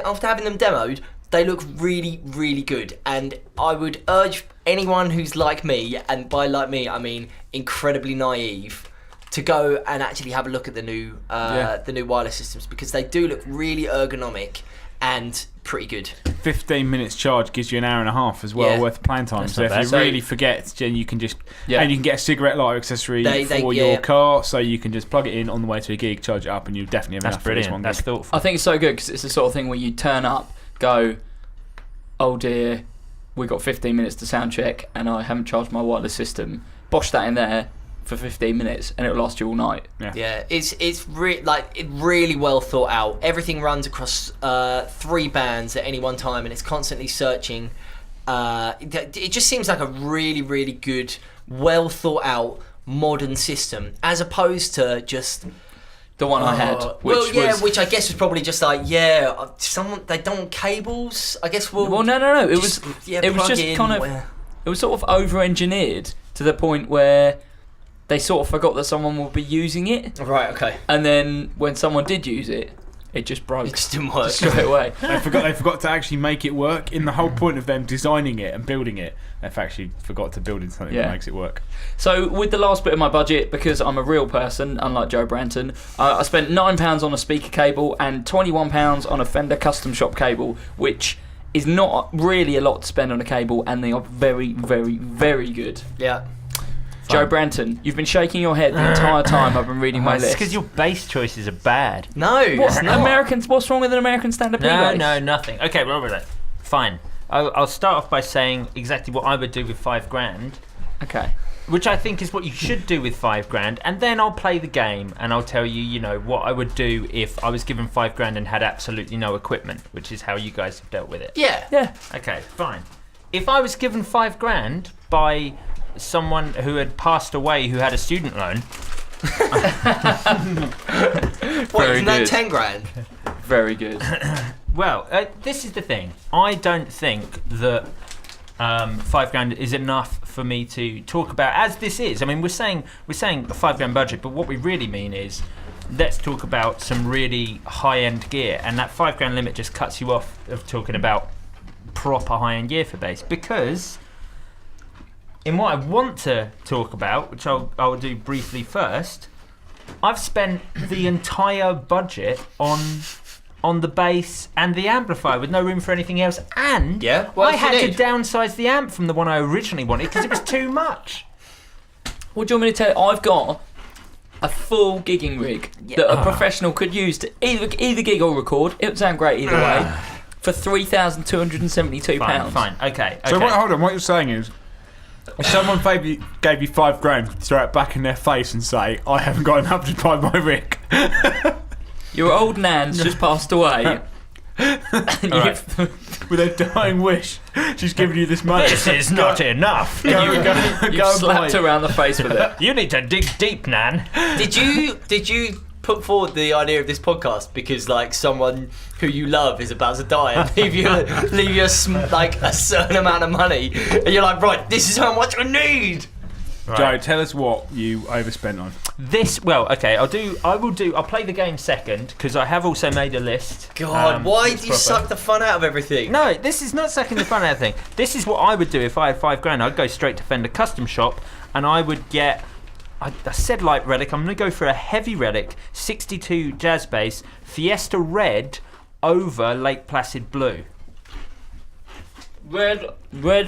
them demoed, they look really, really good. And I would urge anyone who's like me, and by like me, I mean incredibly naive, to go and actually have a look at the new wireless systems, because they do look really ergonomic and pretty good. 15 minutes charge gives you an hour and a half as well Yeah. worth of playing time. That's So not if bad. you So- really forget, then you can just Yeah. and you can get a cigarette lighter accessory for yeah. your car, so you can just plug it in on the way to a gig, charge it up, and you definitely have That's enough for this one brilliant. That's gig. thoughtful. I think it's so good because it's the sort of thing where you turn up, go, oh dear, we got 15 minutes to sound check and I haven't charged my wireless system. Bosh that in there for 15 minutes and it'll last you all night. Yeah, it's really well thought out. Everything runs across 3 bands at any one time, and it's constantly searching. It just seems like a really, really good, well thought out modern system, as opposed to just The one I had, which I guess was probably just like someone they don't want cables. I guess no, it was plug just in, kind of where- it was sort of over-engineered to the point where they sort of forgot that someone would be using it, right. Okay, and then when someone did use it, it just broke it just didn't work. straight away. They forgot to actually make it work. In the whole point of them designing it and building it, they've actually forgot to build in something Yeah. that makes it work. So with the last bit of my budget, because I'm a real person, unlike Joe Branton, I spent £9 on a speaker cable and £21 on a Fender Custom Shop cable, which is not really a lot to spend on a cable, and they are very, very, very good. Yeah. Joe Branton, you've been shaking your head the entire time I've been reading my It's list. because your bass choices are bad. No, What, it's not. Americans? What's wrong with an American stand-up bass? No, nothing. Okay, well, fine. I'll start off by saying exactly what I would do with £5,000, Okay. which I think is what you should do with £5,000, and then I'll play the game and I'll tell you, what I would do if I was given £5,000 and had absolutely no equipment, which is how you guys have dealt with it. Yeah. Yeah. Okay, fine. If I was given £5,000 by someone who had passed away who had a student loan, What, Very isn't that good. 10 grand? Very good. well, this is the thing. I don't think that £5,000 is enough for me to talk about, as this is. I mean, we're saying a £5,000 budget, but what we really mean is let's talk about some really high-end gear, and that £5,000 limit just cuts you off of talking about proper high-end gear for bass, because in what I want to talk about, which I'll do briefly first, I've spent the entire budget on on the bass and the amplifier with no room for anything else. And Yeah, what I else you had to need? downsize the amp from the one I originally wanted because it was too much. What do you want me to tell you? I've got a full gigging rig that a professional could use to either gig or record. It would sound great either way. For £3,272. Fine. Okay. So hold on. What you're saying is, if someone gave you £5,000, throw it back in their face and say, "I haven't got enough to buy my rig." Your old nan's just passed away. With a dying wish, she's giving you this money. This is not enough. You've slapped her around the face with it. You need to dig deep, Nan. Did you put forward the idea of this podcast because like someone who you love is about to die and leave you like a certain amount of money, and you're like, right, this is how much I need. Right. Joe, tell us what you overspent on. I'll play the game second because I have also made a list. God, why that's do you proper. suck the fun out of everything? No, this is not sucking the fun out of thing. This is what I would do if I had £5,000. I'd go straight to Fender Custom Shop and I would get. I said light relic. I'm going to go for a heavy relic 62 jazz bass Fiesta Red over Lake Placid Blue. Red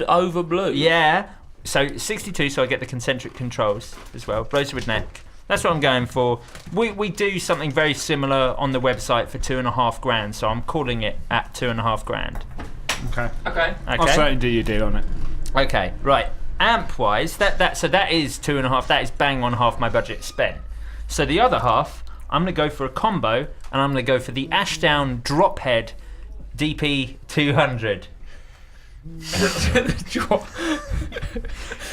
over blue. Yeah. So 62, so I get the concentric controls as well. Rosewood neck. That's what I'm going for. We do something very similar on the website for $2,500, so I'm calling it at $2,500. Okay. Okay. I'll certainly do your deal on it. Okay. Right. Amp wise, that is 2.5. That is bang on half my budget spent. So the other half, I'm going to go for a combo, and I'm going to go for the Ashdown Drophead DP 200.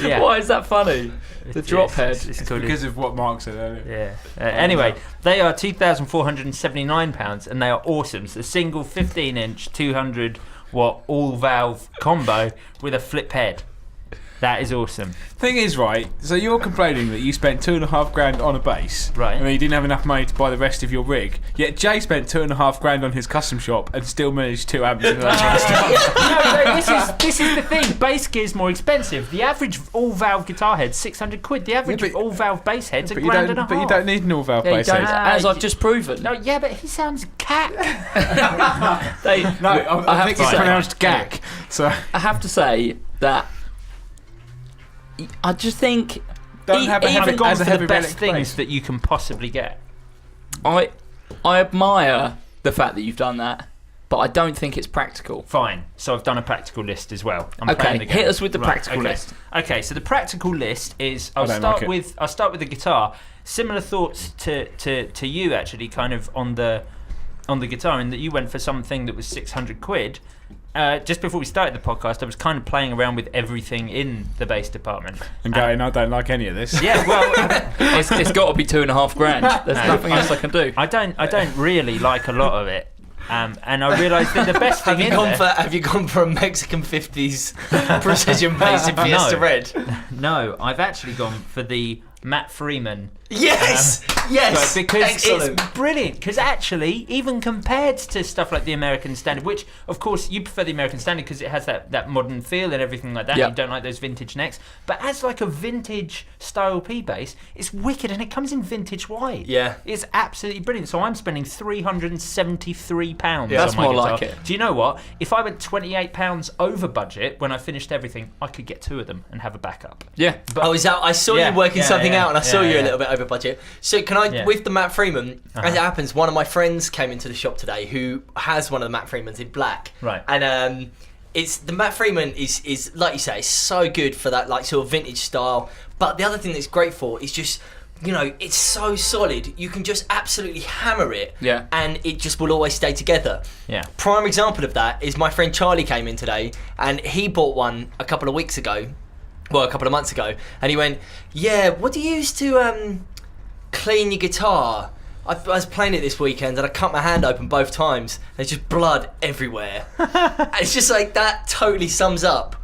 Yeah. Why is that funny? The drop head. It's called Because of what Mark said earlier. Yeah. Anyway, they are £2,479 and they are awesome. It's a single 15-inch 200-watt all-valve combo with a flip head. That is awesome. Thing is, right, so you're complaining that you spent £2,500 on a bass, Right. and then you didn't have enough money to buy the rest of your rig. Yet Jay spent £2,500 on his custom shop and still managed 2 amps in that. This is the thing. Bass gear's more expensive. The average all-valve guitar head's £600. The average but- all-valve bass head's But £1,500. but you don't need an all-valve Yeah, you bass don't, head. as I've just proven. No, yeah, but he sounds cack. No, I think it's pronounced gack. So I have to say that I just think don't have a even heavy, I've gone as a for heavy the best relic things bass. that you can possibly get. I admire the fact that you've done that, but I don't think it's practical. Fine. So I've done a practical list as well. I'm playing the Okay, game. hit us with the Right, practical okay. list. Okay, so the practical list is I'll don't start like it. with the guitar. Similar thoughts to you actually, kind of on the guitar, in that you went for something that was £600. Just before we started the podcast, I was kind of playing around with everything in the bass department. And going, I don't like any of this. Yeah, well, It's got to be $2,500. There's nothing else I can do. I don't really like a lot of it. And I realised that the best thing Have you gone for a Mexican 50s precision bass in Fiesta Red? No, I've actually gone for the Matt Freeman. Yes! Yes! Because Excellent. it's brilliant. Because actually, even compared to stuff like the American Standard, which of course you prefer the American Standard because it has that modern feel and everything like that. Yep. You don't like those vintage necks, but as like a vintage style P bass, it's wicked and it comes in vintage white. Yeah. It's absolutely brilliant. So I'm spending £373. That's on my more guitar. like it. Do you know what? If I went £28 over budget when I finished everything, I could get 2 of them and have a backup. Yeah. But I saw Yeah, you working yeah, something yeah, out, and I saw yeah, you yeah. a little bit over budget. So can I, Yeah. with the Matt Freeman, as Uh-huh. it happens, one of my friends came into the shop today who has one of the Matt Freemans in black. Right. And it's the Matt Freeman is like you say, it's so good for that like sort of vintage style. But the other thing that's great for is just, you know, it's so solid. You can just absolutely hammer it. Yeah. And it just will always stay together. yeah. Prime example of that is my friend Charlie came in today and he bought one a couple of weeks ago. Well, a couple of months ago. And he went, yeah, what do you use to clean your guitar? I was playing it this weekend and I cut my hand open both times. And there's just blood everywhere. And it's just like, that totally sums up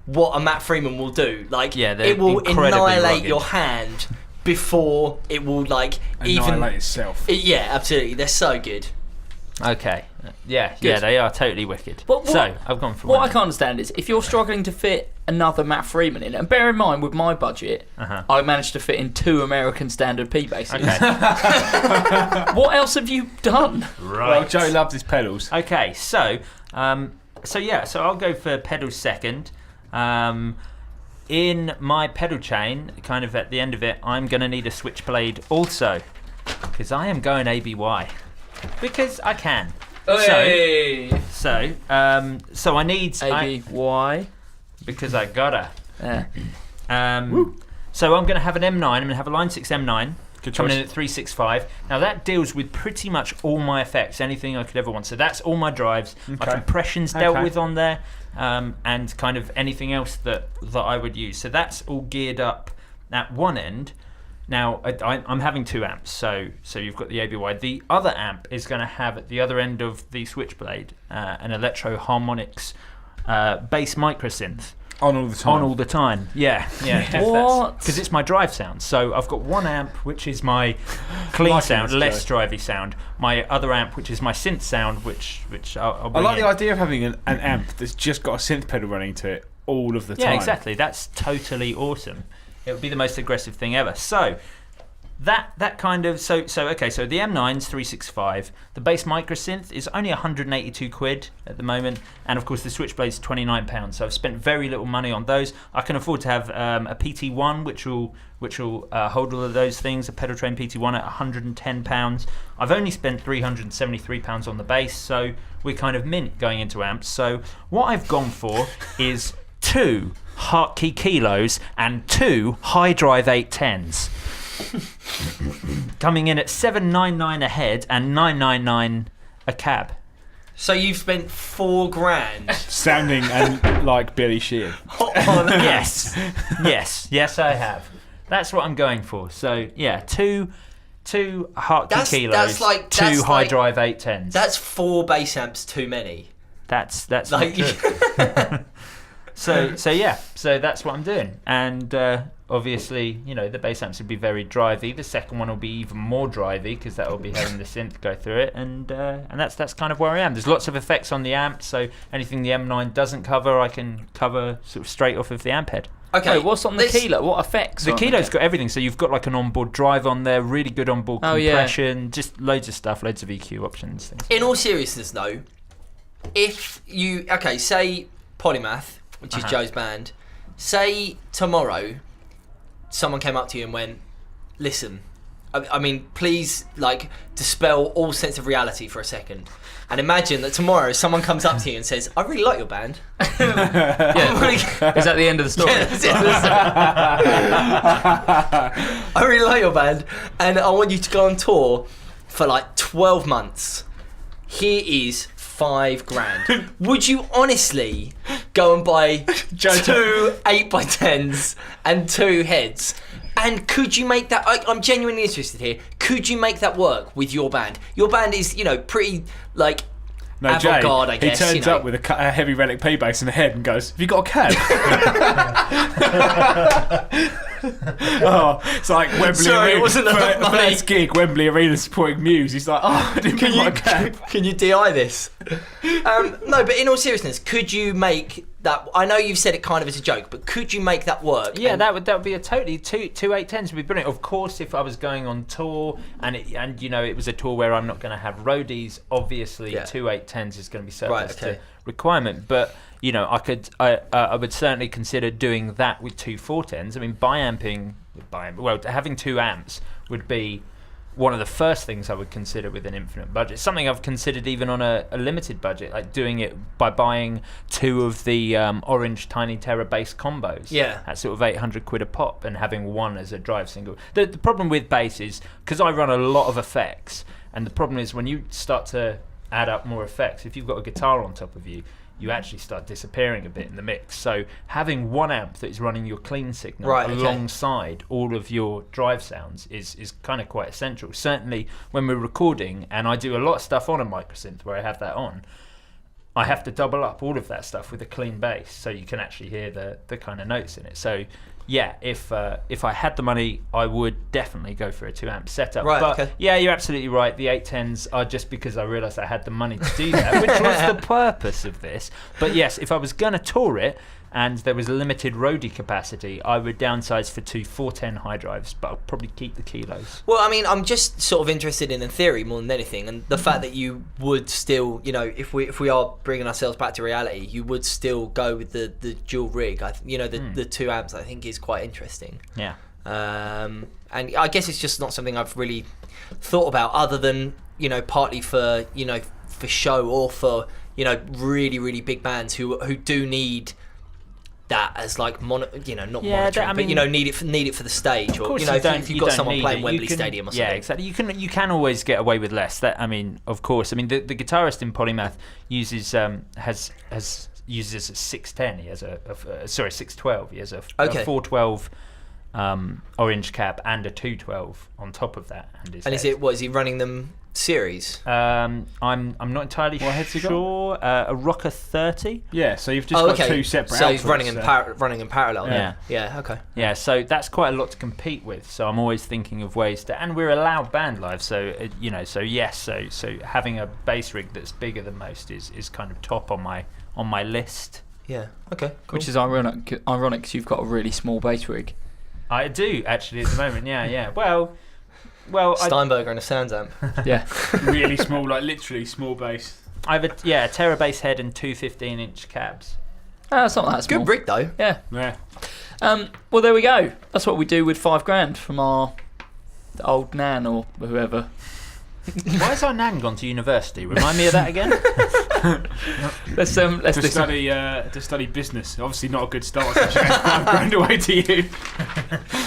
what a Matt Freeman will do. Like, Yeah, they're it will incredibly annihilate rugged. your hand before it will like Annihilate even... itself. Yeah, absolutely. They're so good. Okay. Yeah, Good. they are totally wicked. But So I've gone for What one. I can't understand is if you're struggling to fit another Matt Freeman in, and bear in mind with my budget, I managed to fit in 2 American Standard P bases. Okay. What else have you done? Right. Well, Joe loves his pedals. Okay, so I'll go for pedals second. In my pedal chain, kind of at the end of it, I'm going to need a switchblade also, because I am going ABY, because I can. Hey. So I need ABY. because I gotta. Yeah. So I'm going to have an M9. I'm going to have a Line 6 M9. Good Coming choice. in at 365. Now that deals with pretty much all my effects, anything I could ever want. So that's all my drives, my Okay. compression's dealt Okay. with on there, and kind of anything else that I would use. So that's all geared up at one end. Now I'm having 2 amps, so you've got the ABY. The other amp is going to have at the other end of the switchblade an Electro Harmonix bass microsynth. On all the time. On all the time, yeah. What? Because it's my drive sound. So I've got one amp, which is my clean Liking sound, this, less Joe. drivey sound. My other amp, which is my synth sound, which I'll I bring like in. the idea of having an amp that's just got a synth pedal running to it all of the time. Yeah, exactly. That's totally awesome. It would be the most aggressive thing ever. So that kind of so okay. So the M9's 365. The bass microsynth is only 182 quid at the moment, and of course the Switchblade's £29. So I've spent very little money on those. I can afford to have a PT1, which will hold all of those things. A pedal train PT1 at £110. I've only spent £373 on the bass, so we're kind of mint going into amps. So what I've gone for is 2 Hartke Kilos and 2 High Drive 810s. Coming in at $799 a head and $999 a cab. So you've spent $4,000 Sounding like Billy Sheehan. on Yes, yes, I have. That's what I'm going for. So yeah, two Hartke Kilos, that's like- 2 that's High like- Drive 810s. That's 4 bass amps too many. That's Like, not true. So that's what I'm doing, and obviously, the bass amps would be very drivey. The second one will be even more drivey because that will be having the synth go through it, and that's kind of where I am. There's lots of effects on the amp, so anything the M9 doesn't cover, I can cover sort of straight off of the amp head. okay, Wait, what's on the Kilo? What effects? The are on Kilo's got everything, so you've got like an onboard drive on there, really good onboard Oh, yeah. compression, just loads of stuff, loads of EQ options, things. In all seriousness, though, if you say Polymath, which is Joe's band, say tomorrow someone came up to you and went, "Listen, I mean, please, dispel all sense of reality for a second, and imagine that tomorrow someone comes up to you and says, I really like your band. Yeah. Is that the end of the story? Yeah, that's it. I really like your band, and I want you to go on tour for 12 months. Here is $5,000. Would you honestly go and buy 2 8x10s and 2 heads? And could you make that? I'm genuinely interested here. Could you make that work with your band? Your band is, pretty No, Jay, avant-garde, I guess. he turns up with a heavy relic P bass in the head and goes, "Have you got a cab?" It's like Wembley Sorry, it Arena. wasn't enough money. First gig, Wembley Arena supporting Muse. He's like, "Oh, I didn't bring my cab." Can you DI this? No, but in all seriousness, could you make that? I know you've said it kind of as a joke, but could you make that work? Yeah, And- that would be a totally two 810s would be brilliant. Of course, if I was going on tour and it was a tour where I'm not going to have roadies, obviously Yeah. 2 810s is going to be surplus okay. to requirement. But I would certainly consider doing that with 2 410s. I mean, having 2 amps would be one of the first things I would consider with an infinite budget. Something I've considered even on a limited budget, like doing it by buying 2 of the Orange Tiny Terror bass combos. Yeah. At sort of 800 quid a pop, and having one as a drive single. The problem with bass is, because I run a lot of effects, and the problem is when you start to add up more effects, if you've got a guitar on top of you, you actually start disappearing a bit in the mix. So having one amp that is running your clean signal Right, okay. alongside all of your drive sounds is kind of quite essential. Certainly when we're recording, and I do a lot of stuff on a microsynth where I have that on, I have to double up all of that stuff with a clean bass so you can actually hear the kind of notes in it. So yeah, if I had the money, I would definitely go for a 2-amp setup. Right, But okay. yeah, you're absolutely right. The 810s are just because I realised I had the money to do that, which was the purpose of this. But yes, if I was going to tour it and there was a limited roadie capacity, I would downsize for 2 410 high drives, but I'll probably keep the kilos. Well, I mean, I'm just sort of interested in theory more than anything, and the fact that you would still, you know, if we are bringing ourselves back to reality, you would still go with the dual rig. The 2 amps I think is quite interesting. Yeah. And I guess it's just not something I've really thought about, other than, you know, partly for, you know, for show, or for, you know, really really big bands who do need that as like monitoring, but you know, need it for the stage, or you know, if you've got someone playing Wembley Stadium or something. Yeah, exactly. You can always get away with less. That, I mean, of course. I mean, the guitarist in Polymath uses uses a 610. He has a 612. He has a 412 orange cab and a 212 on top of that. And is he running them series? I'm not entirely sure. A Rocker 30. Yeah, so you've just got 2 separate. So he's running in parallel. Yeah. Yeah. Okay. Yeah, so that's quite a lot to compete with. So I'm always thinking of ways to, and we're a loud band live. So so having a bass rig that's bigger than most is kind of top on my list. Yeah. Okay. Cool. Which is ironic because you've got a really small bass rig. I do actually at the moment. Yeah. Well, Steinberger and a Sounds amp. Yeah. Really small, like literally small bass. I have a Terra bass head and 2 15-inch cabs. It's not that small. Good rig though. Yeah. Yeah. Well, there we go. That's what we do with $5,000 from our old nan or whoever. Why has our nan gone to university? Remind me of that again. Let's to study business. Obviously not a good start. So she gave $5,000 away to you,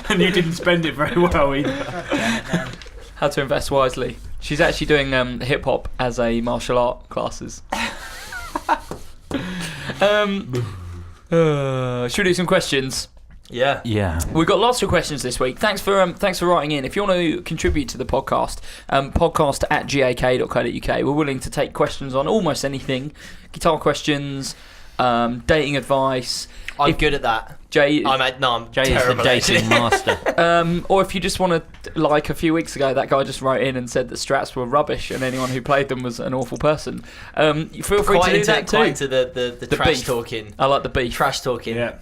and you didn't spend it very well either. How to invest wisely. She's actually doing hip hop as a martial art classes. Should we do some questions? Yeah. We've got lots of questions this week. Thanks for writing in. If you want to contribute to the podcast, podcast@gak.co.uk. We're willing to take questions on almost anything. Guitar questions, dating advice. I'm good at that. Jay Jay is the dating master. Or if you just want to, like a few weeks ago, that guy just wrote in and said that Strats were rubbish and anyone who played them was an awful person. Feel free to do that too. Quite into the trash beef. talking. I like the beef. Trash talking. Yeah.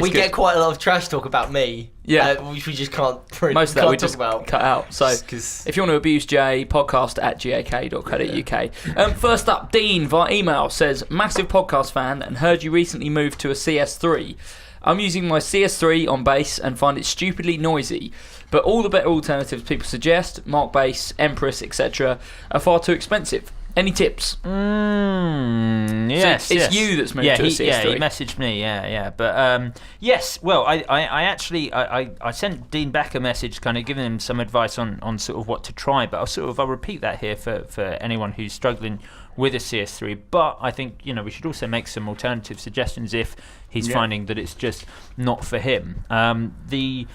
We get quite a lot of trash talk about me. Yeah. Which we just can't. Most of that we talk just about. cut out. So if you want to abuse Jay, podcast@gak.co.uk. First up, Dean via email says, massive podcast fan and heard you recently moved to a CS3. I'm using my CS3 on bass and find it stupidly noisy, but all the better alternatives people suggest, Mark Bass, Empress, etc., are far too expensive. Any tips? Yes, so it's you that's moved to a CS3. Yeah, he messaged me. Yeah. But yes, well, I actually sent Dean back a message, kind of giving him some advice on sort of what to try. But I'll repeat that here for anyone who's struggling with a CS3. But I think we should also make some alternative suggestions if he's finding that it's just not for him. The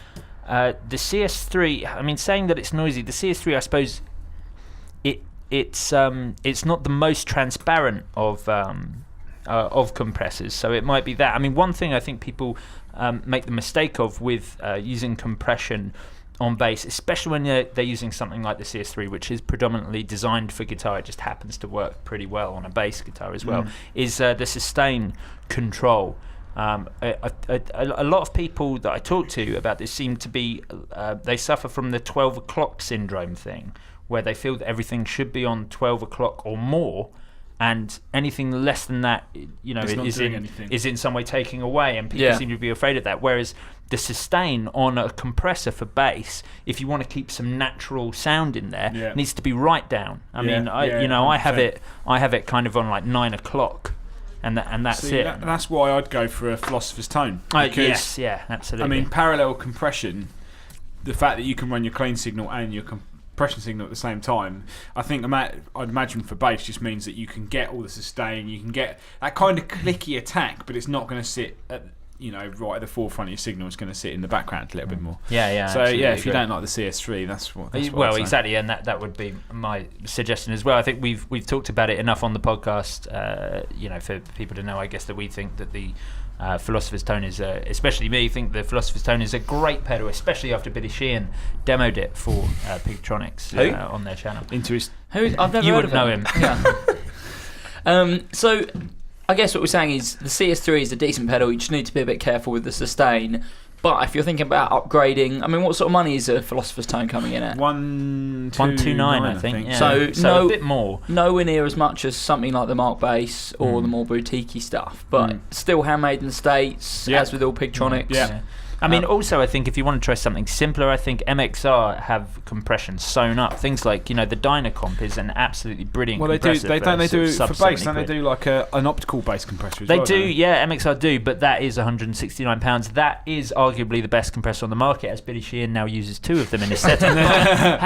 CS3. I mean, saying that it's noisy. The CS3, I suppose, it's not the most transparent of compressors, so it might be that. I mean, one thing I think people make the mistake of with using compression on bass, especially when they're using something like the CS3, which is predominantly designed for guitar, it just happens to work pretty well on a bass guitar as well, is the sustain control. A lot of people that I talk to about this seem to be they suffer from the 12 o'clock syndrome thing, where they feel that everything should be on 12 o'clock or more, and anything less than that, is in some way taking away, and people seem to be afraid of that. Whereas the sustain on a compressor for bass, if you want to keep some natural sound in there, needs to be right down. I have it kind of on like 9 o'clock. And that's it. That's why I'd go for a Philosopher's Tone. Yes, absolutely. I mean, parallel compression, the fact that you can run your clean signal and your compression signal at the same time, I think I'd imagine for bass just means that you can get all the sustain, you can get that kind of clicky attack, but it's not going to sit right at the forefront of your signal. It's going to sit in the background a little bit more. Yeah. So absolutely if you agree. don't like the CS3, that's what I'd Well, say. exactly, and that would be my suggestion as well. I think we've talked about it enough on the podcast, for people to know, I guess, that we think that the Philosopher's Tone is, especially me, think the Philosopher's Tone is a great pedal, especially after Billy Sheehan demoed it for Pigtronics on their channel. Into his I've never You heard wouldn't of know him. Yeah. So I guess what we're saying is the CS3 is a decent pedal. You just need to be a bit careful with the sustain. But if you're thinking about upgrading, I mean, what sort of money is a Philosopher's Tone coming in at? 129, I think. Yeah. So a bit more. Nowhere near as much as something like the Mark Bass or the more boutique-y stuff, but still handmade in the States, as with all Pigtronics. Yeah. I mean, also, I think if you want to try something simpler, I think MXR have compression sewn up. Things like, the Dynacomp is an absolutely brilliant Well, they do. compressor. They do sort for of bass. sub-70 Don't they quid. do like an optical bass compressor? As They well, do, don't they? yeah, MXR do, but that is £169. That is arguably the best compressor on the market, as Billy Sheehan now uses 2 of them in his setup.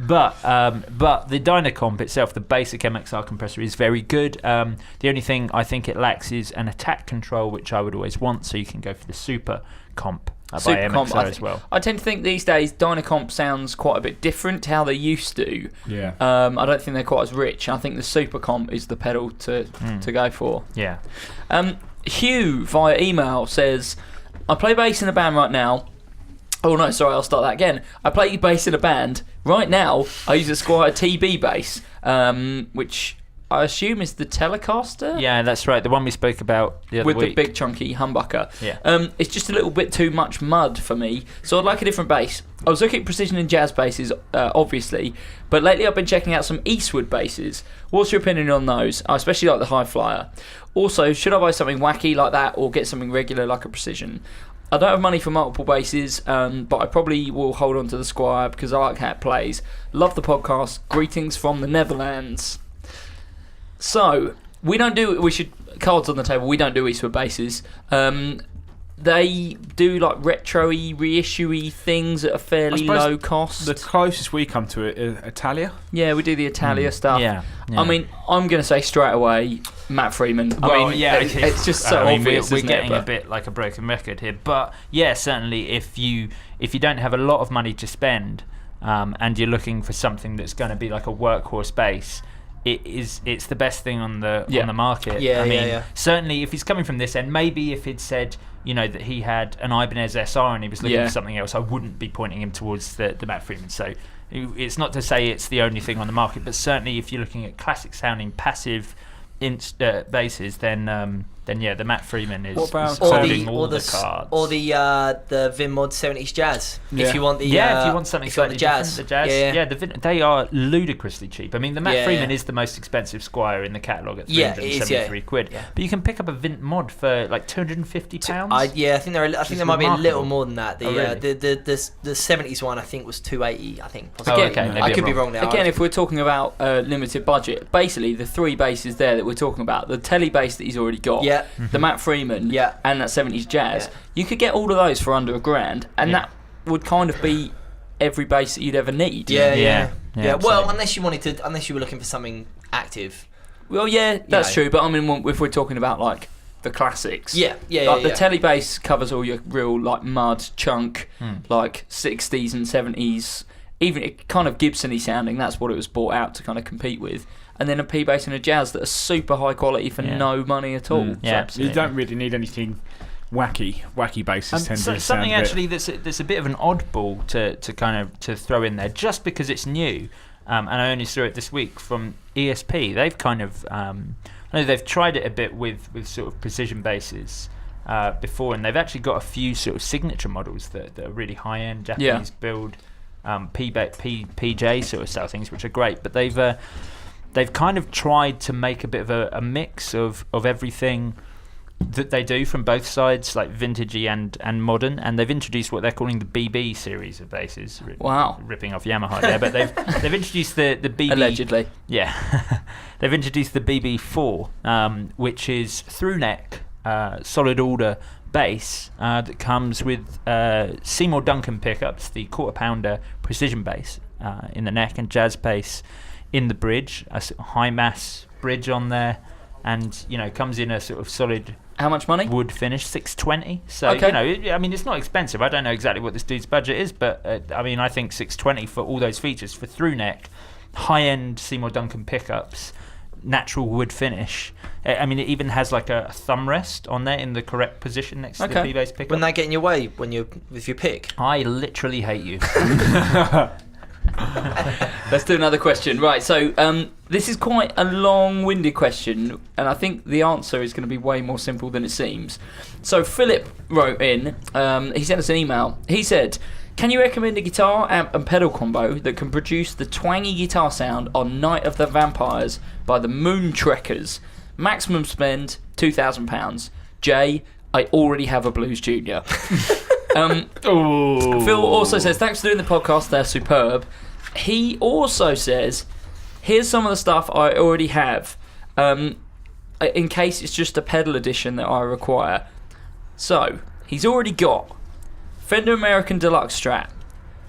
But the Dynacomp itself, the basic MXR compressor, is very good. The only thing I think it lacks is an attack control, which I would always want, so you can go for the Super Comp by MXR as well. I tend to think these days Dynacomp sounds quite a bit different to how they used to. Yeah. I don't think they're quite as rich. I think the Super Comp is the pedal to go for. Yeah. Hugh via email says, I play bass in a band right now. Oh no, sorry, I'll start that again. I play bass in a band. Right now, I use a Squier TB bass, which I assume is the Telecaster? Yeah, that's right. The one we spoke about the other with week. the big chunky humbucker. Yeah. It's just a little bit too much mud for me, so I'd like a different bass. I was looking at precision and jazz basses, obviously, but lately I've been checking out some Eastwood basses. What's your opinion on those? I especially like the High Flyer. Also, should I buy something wacky like that or get something regular like a Precision? I don't have money for multiple basses, but I probably will hold on to the Squier because I like how it plays. Love the podcast. Greetings from the Netherlands. So, cards on the table, we don't do Eastwood basses. They do like retro-y, reissue-y things at a fairly low cost. The closest we come to it is Italia. Yeah, we do the Italia stuff. Yeah. I mean, I'm going to say straight away, Matt Freeman. It's just so obvious, We're isn't getting it? a bit like a broken record here, but yeah, certainly if you don't have a lot of money to spend, and you're looking for something that's going to be like a workhorse bass, it's the best thing on the market. Yeah, I mean, yeah. certainly if he's coming from this end, maybe if he'd said that he had an Ibanez SR and he was looking for something else, I wouldn't be pointing him towards the Matt Freeman. So it's not to say it's the only thing on the market, but certainly if you're looking at classic sounding passive basses, then yeah, the Matt Freeman is What about- holding or all the the cards. or the Vin Mod 70s Jazz. Yeah. If you want the if you want something if you want slightly the jazz, different, the jazz, they are ludicrously cheap. I mean, the Matt Yeah, Freeman yeah. is the most expensive Squier in the catalogue at Yeah, it is, 373 quid. Yeah. But you can pick up a Vint Mod for like £250. I think I think there might be a little remarkable. more than that. The Oh, really? the 70s one I think was 280. I think. Oh, Possibly. okay, maybe I I'm could be wrong. wrong now. Again, if we're talking about limited budget, basically the 3 basses there that we're talking about, the Tele bass that he's already got, Yeah. the Matt Freeman, Yeah. and that 70s jazz, Yeah. you could get all of those for under £1,000, and Yeah. that would kind of be every bass that you'd ever need. Yeah. Yeah, Well, absolutely. unless you were looking for something active. Well, yeah, that's Yeah. true, but I mean, if we're talking about like the classics, Yeah. like the Tele bass covers all your real like mud chunk, like 60s and 70s, even it kind of Gibson-y sounding. That's what it was bought out to kind of compete with. And then a P bass and a jazz that are super high quality for no money at all. Yeah, You absolutely. don't really need anything wacky. Wacky basses tend to sound something a bit- actually that's a bit of an oddball to throw in there, just because it's new. And I only saw it this week from ESP. They've kind of I know they've tried it a bit with sort of precision basses before, and they've actually got a few sort of signature models that are really high end Japanese build PJ sort of style things, which are great. But they've kind of tried to make a bit of a mix of everything that they do from both sides, like vintagey and modern, and they've introduced what they're calling the BB series of basses. Wow. Ripping off Yamaha there, but they've introduced the BB. Allegedly. Yeah. They've introduced the BB4, which is through neck, solid order bass that comes with Seymour Duncan pickups, the quarter pounder precision bass in the neck, and jazz bass in the bridge, a sort of high mass bridge on there. and comes in a sort of solid How much money? wood finish, $620. So Okay. I mean, it's not expensive. I don't know exactly what this dude's budget is, but I mean, I think $620 for all those features for through neck, high-end Seymour Duncan pickups, natural wood finish. I mean, it even has like a thumb rest on there in the correct position next to the P-Bass pickup. Wouldn't that get in your way when you're with your pick? I literally hate you. Let's do another question. Right, so this is quite a long-winded question, and I think the answer is going to be way more simple than it seems. So Philip wrote in, he sent us an email. He said, can you recommend a guitar, amp and pedal combo that can produce the twangy guitar sound on Night of the Vampires by the Moontrekkers? Maximum spend, £2,000. Jay, I already have a Blues Junior. Phil also says, thanks for doing the podcast, they're superb. He also says, here's some of the stuff I already have, in case it's just a pedal edition that I require. So, he's already got Fender American Deluxe Strat,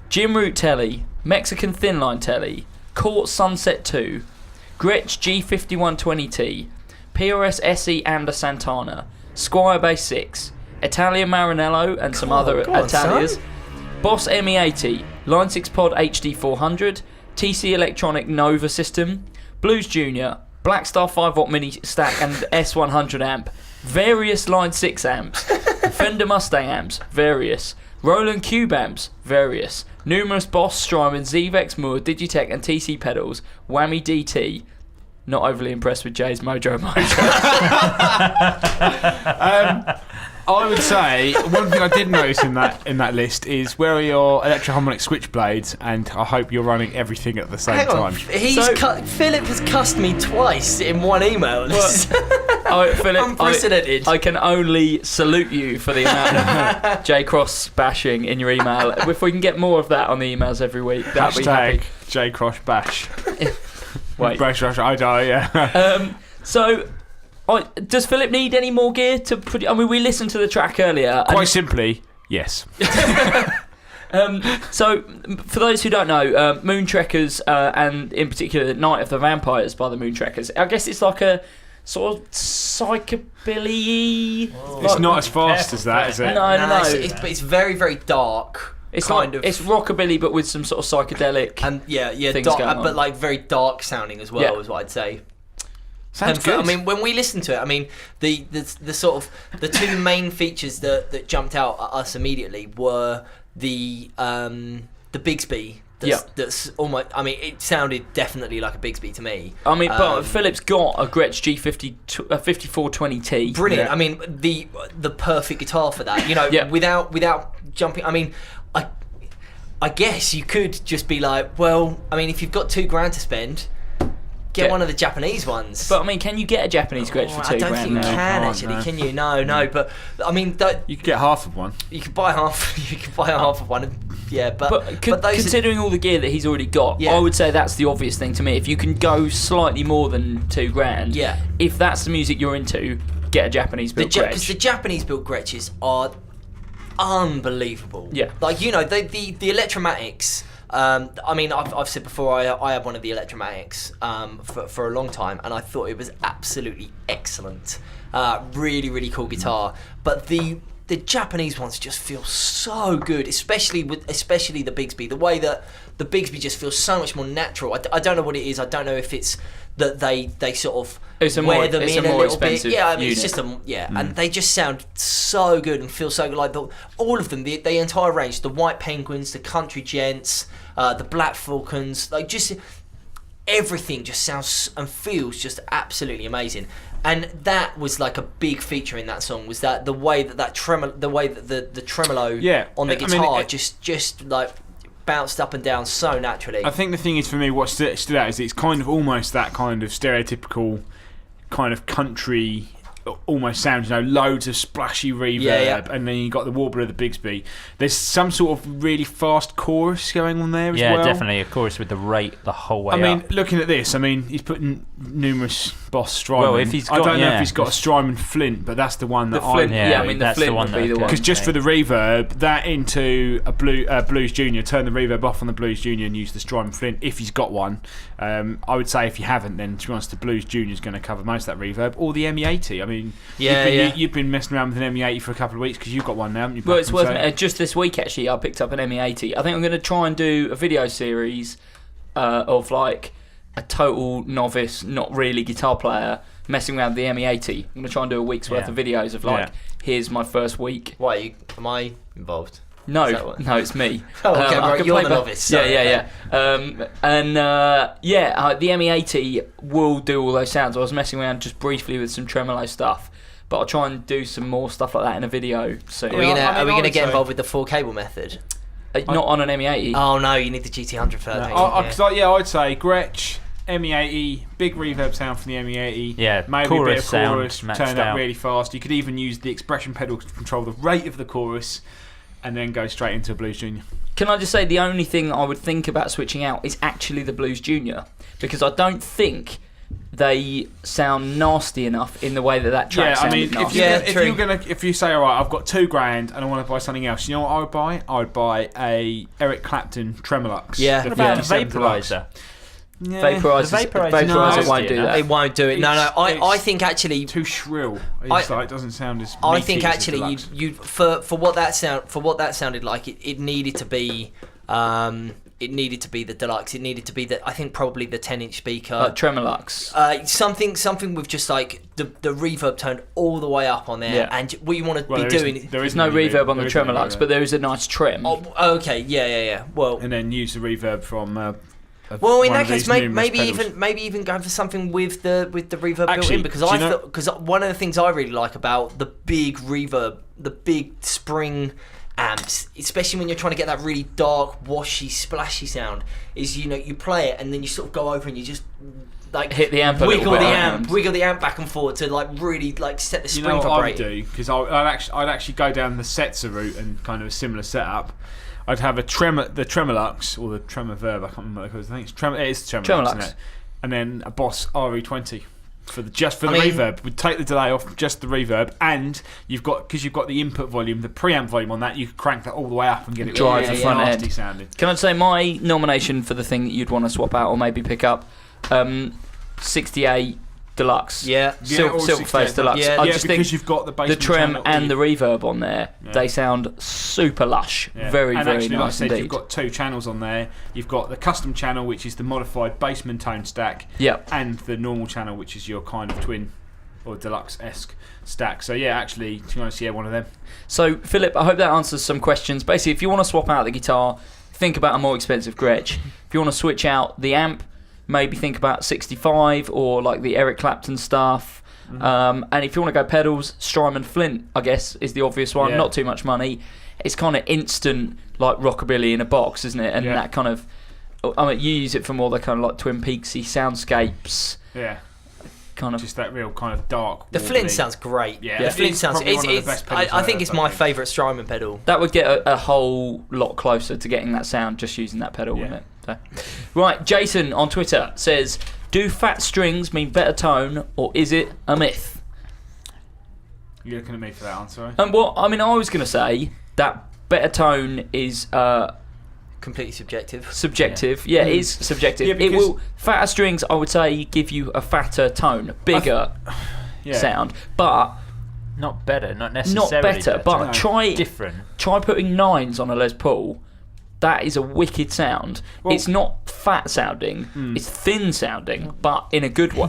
Jim Root Telly, Mexican Thinline Telly, Court Sunset 2, Gretsch G5120T, PRS SE and a Santana, Squire Bass 6, Italian Maranello and some other Italias, Boss ME80, Line 6 Pod HD 400, TC Electronic Nova System, Blues Junior, Blackstar 5-watt mini stack and S100 amp, various Line 6 amps, Fender Mustang amps, various, Roland Cube amps, various, numerous Boss, Strymon, Zvex, Moore, Digitech and TC pedals, Whammy DT. Not overly impressed with Jay's Mojo. I would say one thing I did notice in that list is where are your electroharmonic switchblades, and I hope you're running everything at the same Hang on, time. Philip has cussed me twice in one email. Philip, unprecedented. I can only salute you for the amount of J Cross bashing in your email. If we can get more of that on the emails every week, that'd be happy. J Cross bash. Wait. Bash, I die. Yeah. So, does Philip need any more gear to put? I mean, we listened to the track earlier. Quite simply, yes. So, for those who don't know, Moontrekkers, and in particular, Night of the Vampires by the Moontrekkers, I guess it's like a sort of psychobilly. It's not as fast as that, is it? No. It's very, very dark. It's kind like, of. it's rockabilly, but with some sort of psychedelic. And things dark, going on. but like very dark sounding as well, is what I'd say. Sounds good. I mean, when we listened to it, I mean, the sort of the two main features that jumped out at us immediately were the Bigsby. That's almost. I mean, it sounded definitely like a Bigsby to me. I mean, but Philip's got a Gretsch G5420T. Brilliant. Yeah. I mean, the perfect guitar for that. Without jumping. I mean, I guess you could just be like, well, I mean, if you've got $2,000 to spend, get one of the Japanese ones. But I mean, can you get a Japanese Gretsch for $2,000? I don't think you now? can No, actually. no. Can you? No. But I mean, You could get half of one. you could buy half. You could buy half of one. Yeah, but those considering all the gear that he's already got, Yeah. I would say that's the obvious thing to me. If you can go slightly more than $2,000, Yeah. if that's the music you're into, get a Japanese built because the Gretsch. Japanese built Gretches are unbelievable. Yeah. Like the Electromatics. I mean, I've said before, I had one of the Electromatics for a long time, and I thought it was absolutely excellent. Really, really cool guitar. But the Japanese ones just feel so good, especially the Bigsby. The way that the Bigsby just feels so much more natural. I don't know what it is. I don't know if it's that they sort of wear them in a little bit. Yeah, I mean, it's just and they just sound so good and feel so good. Like all of them, the entire range, the White Penguins, the Country Gents, the Black Falcons, like just everything just sounds and feels just absolutely amazing. And that was like a big feature in that song, was that the way that the tremolo on the guitar just like bounced up and down so naturally. I think the thing is, for me, what stood out is it's kind of almost that kind of stereotypical kind of country almost sound, loads of splashy reverb, and then you got the warbler of the Bigsby. There's some sort of really fast chorus going on there as well. Yeah, definitely a chorus with the rate the whole way up. Looking at this, he's putting numerous Boss Strymon. Well, if he's got, I don't know if he's got a Strymon Flint, but that's the one that the Flint, I... the Flint would be the one. Because just for the reverb, that into a Blues Junior, turn the reverb off on the Blues Junior and use the Strymon Flint if he's got one. I would say if you haven't, then to be honest, the Blues Junior is going to cover most of that reverb, or the ME80. You've been messing around with an ME80 for a couple of weeks because you've got one now, haven't you? Well, it's worth just this week actually. I picked up an ME80. I think I'm going to try and do a video series of like a total novice, not really guitar player, messing around with the ME80. I'm going to try and do a week's worth of videos of here's my first week. Why am I involved? No, it's me. Oh, okay, right, you're the novice. Yeah. The ME80 will do all those sounds. I was messing around just briefly with some tremolo stuff, but I'll try and do some more stuff like that in a video soon. Are we going to get involved with the 4-cable method? Not on an ME80. Oh no, you need the GT100 for that. I'd say Gretsch, ME80, big reverb sound from the ME80. Yeah, maybe a bit of chorus, turn it up really fast. You could even use the expression pedal to control the rate of the chorus, and then go straight into a Blues Junior. Can I just say the only thing I would think about switching out is actually the Blues Junior, because I don't think they sound nasty enough in the way that track sounded nasty. If you say, all right, I've got $2,000 and I want to buy something else, you know what I would buy? I would buy a Eric Clapton Tremolux. Yeah. What about a vaporizer? Yeah. Vaporizer won't do that. It won't do it. No. I think actually too shrill. It doesn't sound as. I think actually you for what that sounded like, it needed to be. It needed to be the deluxe. It needed to be I think probably the 10-inch speaker. Tremolux. Something with just like the reverb turned all the way up on there. Yeah. And what you want to be doing. There's no reverb on the Tremolux, but there is a nice trim. Oh, okay. Yeah. Well. And then use the reverb from. In that case, maybe even going for something with the reverb built in, because one of the things I really like about the big reverb, the big spring amps, especially when you're trying to get that really dark, washy, splashy sound, is you play it and then you sort of go over and you just like hit the amp, wiggle the amp back and forward to like really like set the spring vibrating. What I would do, because I'd actually go down the Setzer route and kind of a similar setup. I'd have the Tremolux or the Tremoverb. I can't remember what it is. I think it is Tremolux, isn't it? And then a Boss RE20 for the reverb. We'd take the delay off, just the reverb, and because you've got the input volume, the preamp volume on that, you can crank that all the way up and get it drive the front end sounding. Can I say my nomination for the thing that you'd want to swap out or maybe pick up? 68 Deluxe. Silver Face Deluxe. I just think you've got the trim and the reverb on there, they sound super lush. Very actually, nice like I said, indeed. you've got 2 channels on there. You've got the custom channel, which is the modified Bassman tone stack, and the normal channel, which is your kind of twin or deluxe-esque stack. So actually, to be honest, one of them. So Philip, I hope that answers some questions. Basically, if you want to swap out the guitar, think about a more expensive Gretsch. If you want to switch out the amp, maybe think about 65 or like the Eric Clapton stuff. And if you want to go pedals, Strymon Flint, I guess, is the obvious one. Not too much money. It's kind of instant, like rockabilly in a box, isn't it? And that kind of, you use it for more the kind of like Twin Peaksy soundscapes. Yeah. Kind of just that real kind of dark. The Flint sounds great. Yeah. The Flint sounds. I think it's my favourite Strymon pedal. That would get a whole lot closer to getting that sound just using that pedal, wouldn't it? So. Right, Jason on Twitter says, do fat strings mean better tone, or is it a myth? You're looking at me for that answer, right? I was going to say that better tone is completely subjective. It is subjective. It will fatter strings, I would say, give you a fatter tone, bigger sound, but not better, not necessarily better, but try putting 9s on a Les Paul. That is a wicked sound. Well, it's not fat sounding, it's thin sounding, but in a good way.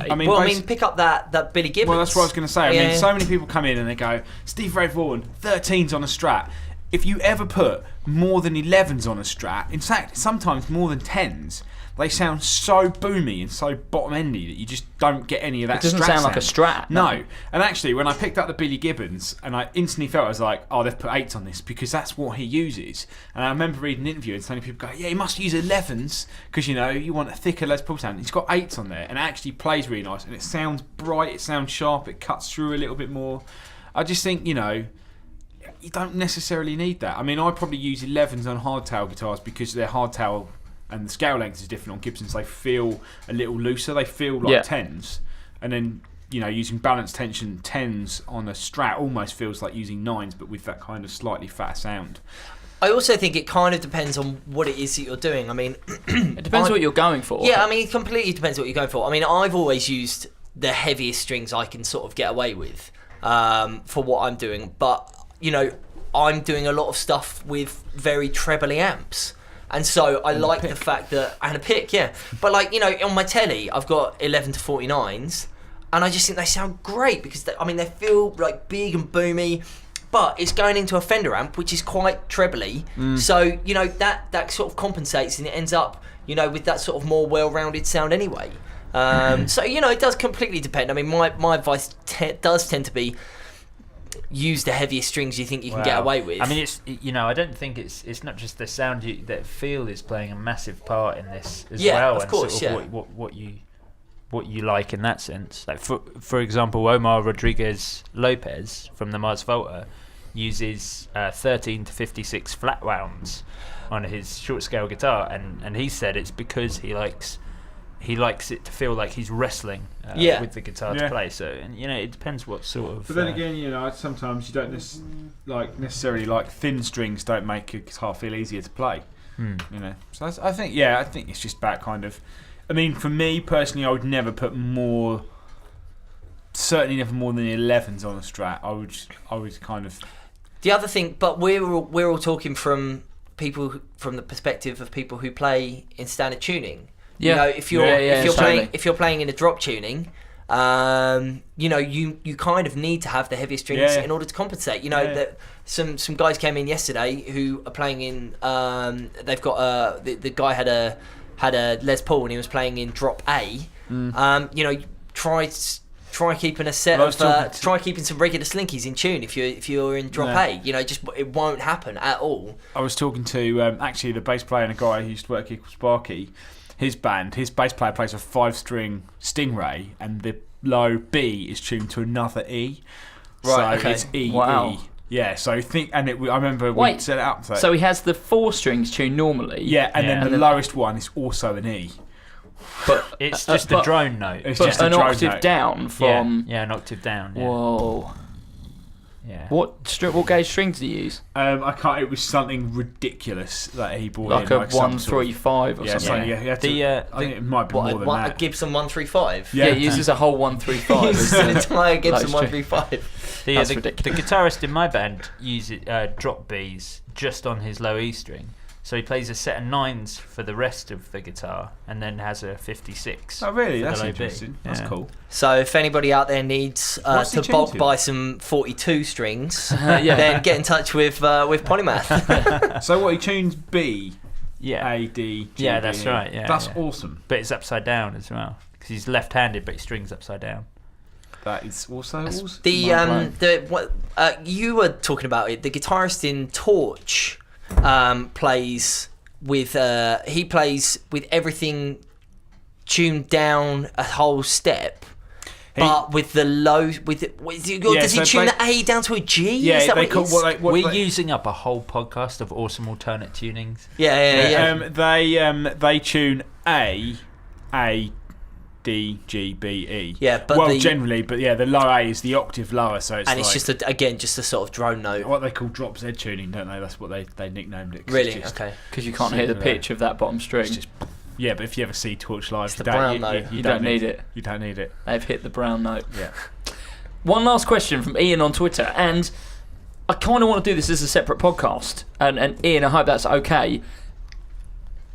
Pick up that Billy Gibbons. Well, that's what I was going to say. So many people come in and they go, Steve Ray Vaughan, 13s on a Strat. if you ever put more than 11s on a Strat, in fact, sometimes more than 10s, they sound so boomy and so bottom-endy that you just don't get any of that Strat It doesn't sound like a Strat. No. And actually, when I picked up the Billy Gibbons, and I instantly felt, I was like, oh, they've put 8s on this because that's what he uses. And I remember reading an interview and telling people, go, yeah, he must use 11s because, you know, you want a thicker Les Paul sound. He's got 8s on there and it actually plays really nice and it sounds bright, it sounds sharp, it cuts through a little bit more. I just think, you know, you don't necessarily need that. I mean, I probably use 11s on hardtail guitars because they're hardtail and the scale length is different on Gibsons. They feel a little looser. They feel like 10s. And then, you know, using balanced tension 10s on a Strat almost feels like using 9s, but with that kind of slightly fatter sound. I also think it kind of depends on what it is that you're doing. I mean, it depends what you're going for. Yeah, I mean, it completely depends what you're going for. I mean, I've always used the heaviest strings I can sort of get away with for what I'm doing. But, you know, I'm doing a lot of stuff with very trebly amps. And so I like the fact that, and a pick, yeah. But like, you know, on my telly, I've got 11 to 49s, and I just think they sound great because, they feel like big and boomy, but it's going into a Fender amp, which is quite trebly. So, you know, that sort of compensates and it ends up, you know, with that sort of more well-rounded sound anyway. So, you know, it does completely depend. I mean, my advice does tend to be, use the heaviest strings you think you can get away with. I mean, it's, you know, I don't think it's not just the sound that feel is playing a massive part in this as well. Of course, sort of what you like in that sense. Like for example, Omar Rodriguez Lopez from the Mars Volta uses 13 to 56 flat wounds on his short scale guitar, and he said it's because he likes it to feel like he's wrestling with the guitar to play. So, and you know, it depends what sort of. But then again, you know, sometimes you don't necessarily like thin strings don't make a guitar feel easier to play. You know, so I think it's just about kind of. I mean, for me personally, I would never put more. Certainly, never more than 11s on a Strat. I would kind of. The other thing, but we're all talking from the perspective of people who play in standard tuning. Yeah. You know, if you're playing in a drop tuning, you know, you kind of need to have the heaviest strings in order to compensate. You know, that some guys came in yesterday who are playing in. They've got the guy had a Les Paul and he was playing in drop A. You know, try keeping a set of try keeping some regular slinkies in tune if you're in drop A. You know, just it won't happen at all. I was talking to actually the bass player and a guy who used to work here called Sparky. His bass player plays a 5-string Stingray, and the low B is tuned to another E. Right, so it's E. Wow. E. Yeah, so I remember we set it up. So he has the 4 strings tuned normally. Yeah, and then the lowest one is also an E. But it's just a drone note. It's but just an a drone octave note. down from. Yeah, an octave down. Yeah. Whoa. Yeah. What gauge strings do you use? I can't. It was something ridiculous that he bought Like in, a like some sort of- 135 or something. Yeah, I think it might be more than A that. Gibson 135. Yeah, he uses a whole 135. Uses an entire Gibson That's 135. The That's ridiculous. the guitarist in my band uses drop Bs just on his low E string. So he plays a set of 9s for the rest of the guitar, and then has a 56. Oh, really? for That's the low interesting. B. That's Yeah. cool. So if anybody out there needs What's he to tuned bulk to? buy some 42 strings, Yeah. then get in touch with Polymath. So what he tunes B, Yeah, A, D, G, Yeah, B, that's E. right, yeah, That's yeah. awesome. but it's upside down as well because he's left-handed, but he strings upside down. That is also awesome. You were talking about it. The guitarist in Torch plays with everything tuned down a whole step. But with the low, does he tune the A down to a G? Yeah, is that they what call it is? what they, what We're they, using up a whole podcast of awesome alternate tunings. Yeah. They tune A, D, G, B, E. Yeah, but generally, but yeah, the low A is the octave lower, so it's and like, it's just a sort of drone note. what they call drop Z tuning, don't they? That's what they nicknamed it. 'Cause Really? it's just- Okay. Because you can't hear the pitch of that bottom string. It's just, yeah, but if you ever see Torch live, the brown note. You don't need it. You don't need it. They've hit the brown note. Yeah. One last question from Ian on Twitter, and I kind of want to do this as a separate podcast. And Ian, I hope that's okay.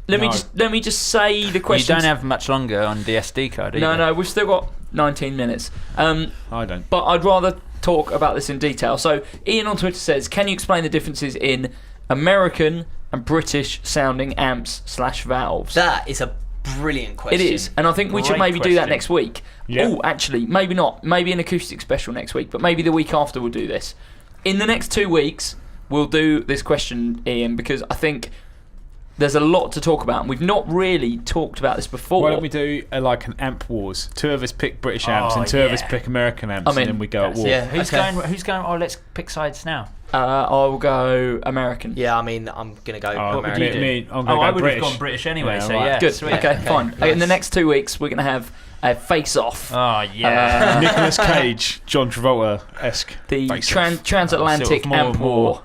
Let me just say the question. You don't have much longer on the SD card, do you? No, we've still got 19 minutes. I don't. But I'd rather talk about this in detail. So Ian on Twitter says, can you explain the differences in American and British sounding amps/valves? That is a brilliant question. It is, and I think we should Great maybe do that question. next week. Yeah. Oh, actually, maybe not. Maybe an acoustic special next week, but maybe the week after we'll do this. In the next 2 weeks, we'll do this question, Ian, because I think there's a lot to talk about, and we've not really talked about this before. Why don't we do like an amp wars? 2 of us pick British amps and 2 of us pick American amps, I mean, and then we go at war. Yeah. Who's Okay. going? Who's going? Oh, let's pick sides now. I will go American. Yeah, I mean, I'm gonna go Oh, American. would you do? I'm Oh, gonna I go would British. have gone British anyway. Yeah, so right. yeah, Good. sweet. Okay, fine. nice. In the next 2 weeks, we're going to have a face-off. Oh yeah. Nicolas Cage, John Travolta-esque. The face-off. transatlantic Sort of amp war.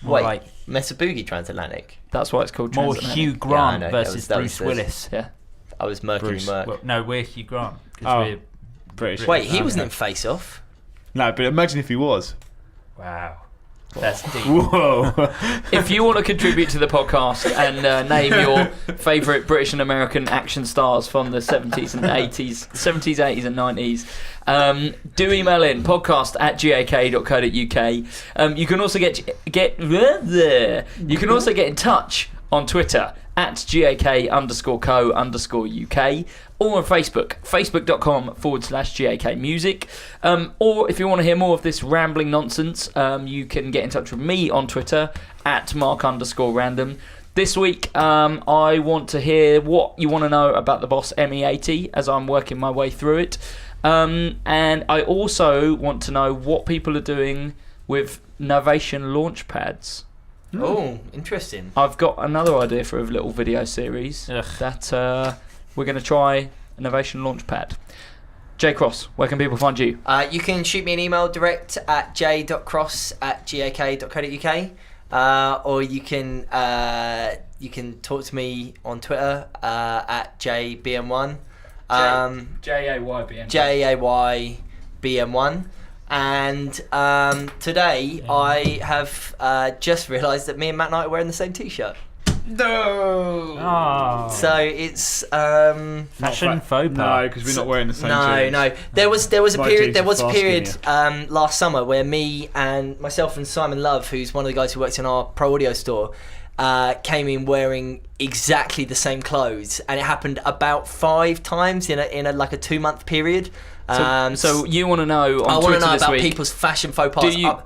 more Wait, like Mesa Boogie Transatlantic. That's why it's called more transatlantic. Hugh Grant Yeah, I know, versus that Bruce was- Willis. Yeah. I was Mercury Bruce. Merc. Well, no, we're Hugh Grant. 'cause Oh. we're British. Wait, he Okay. wasn't in Face Off. No, but imagine if he was. Wow. That's deep. Whoa. If you want to contribute to the podcast and name your favourite British and American action stars from the 70s and 80s, 80s and 90s, do email in podcast@gak.co.uk. You can also get you can also get in touch on Twitter @GAK_co_UK or on Facebook, facebook.com/GAK Music. Or if you want to hear more of this rambling nonsense, you can get in touch with me on Twitter @Mark_random. This week, I want to hear what you want to know about the Boss ME80 as I'm working my way through it. And I also want to know what people are doing with Novation launch pads. Oh, interesting. I've got another idea for a little video series Ugh. that we're going to try a Novation Launchpad. Jay Cross, where can people find you? You can shoot me an email direct at j.cross@gak.co.uk, or you can talk to me on Twitter at jbm1. JAYBN. JAYBM1. And today I have just realised that me and Matt Knight are wearing the same T-shirt. No. Oh. So it's Fashion faux No, pas. because we're not wearing the same no. jeans. There was a My period. jeans There are was a far period skinnier. last summer where me and myself and Simon Love, who's one of the guys who works in our Pro Audio store, came in wearing exactly the same clothes, and it happened about 5 times in a like a 2-month period. So you want to know on I want Twitter to know this about week? people's fashion faux pas. Do you? I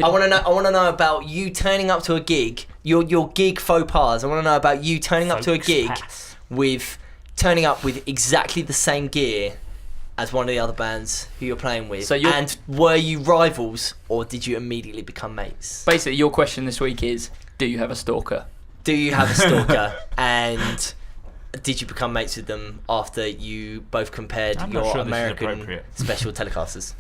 want to know. I want to know about you turning up to a gig. Your gig faux pas. I want to know about you turning up to a Folks gig pass. with turning up with exactly the same gear as one of the other bands who you're playing with. So you're- and were you rivals, or did you immediately become mates? Basically, your question this week is: do you have a stalker? Do you have a stalker? And did you become mates with them after you both compared I'm not your sure this is American appropriate. special telecasters?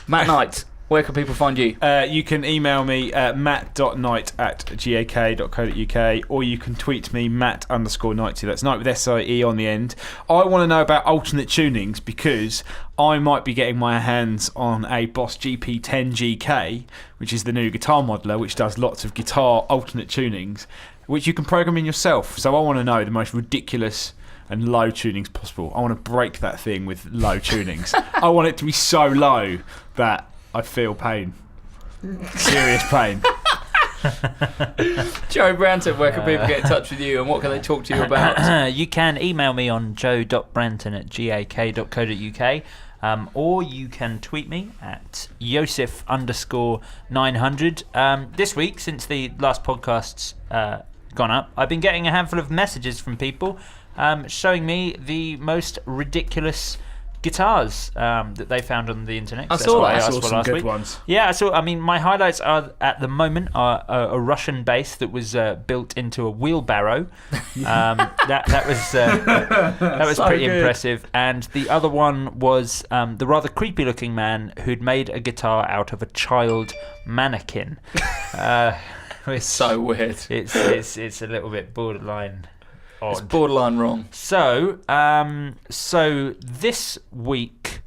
Matt Knight, where can people find you? You can email me matt.knight@gak.co.uk, or you can tweet me matt_90. That's Knight with SIE on the end. I want to know about alternate tunings because I might be getting my hands on a Boss GP10 GK, which is the new guitar modeler, which does lots of guitar alternate tunings, which you can program in yourself. So I want to know the most ridiculous and low tunings possible. I want to break that thing with low tunings. I want it to be so low that I feel pain. Serious pain. Joe Branton, where can people get in touch with you and what can they talk to you about? You can email me on joe.branton@gak.co.uk, or you can tweet me at Yosef_900. This week, since the last podcast's gone up, I've been getting a handful of messages from people showing me the most ridiculous guitars that they found on the internet. I 'cause saw that's what that. I I asked saw for some last good week. ones. Yeah, so I mean, my highlights are at the moment are a Russian bass that was built into a wheelbarrow. That was So pretty good. impressive. And the other one was the rather creepy-looking man who'd made a guitar out of a child mannequin. It's So weird. It's a little bit borderline odd. It's borderline wrong. So, so this week,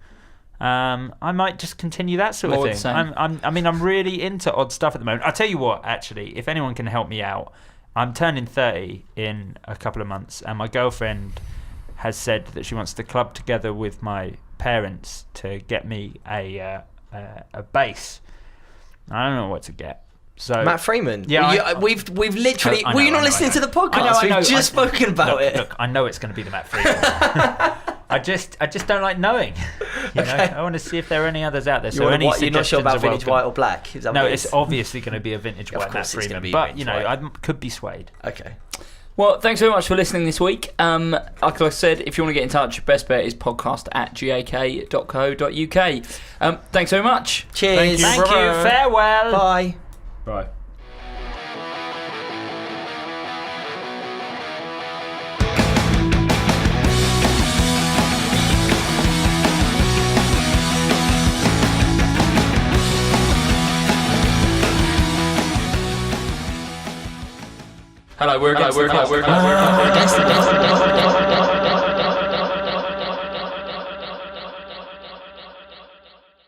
I might just continue that sort More of of the thing. same. I'm really into odd stuff at the moment. I'll tell you what, actually, if anyone can help me out, I'm turning 30 in a couple of months, and my girlfriend has said that she wants to club together with my parents to get me a a base. I don't know what to get. So Matt Freeman. Yeah, we've literally. I know, were you I not know, listening I to know. the podcast? I know, We've just spoken about it. Look, I know it's going to be the Matt Freeman. I just don't like knowing. You know, I want to see if there are any others out there. You're not sure about vintage white or black? Is that No, what it it's is? obviously going to be a vintage white Matt course it's gonna Freeman, be but vintage you know, white. I could be swayed. Okay. Well, thanks very much for listening this week. Like I said, if you want to get in touch, best bet is podcast@gak.co.uk. Thanks very much. Cheers. Thank you. Farewell. Bye. Bye. Hello, we're against the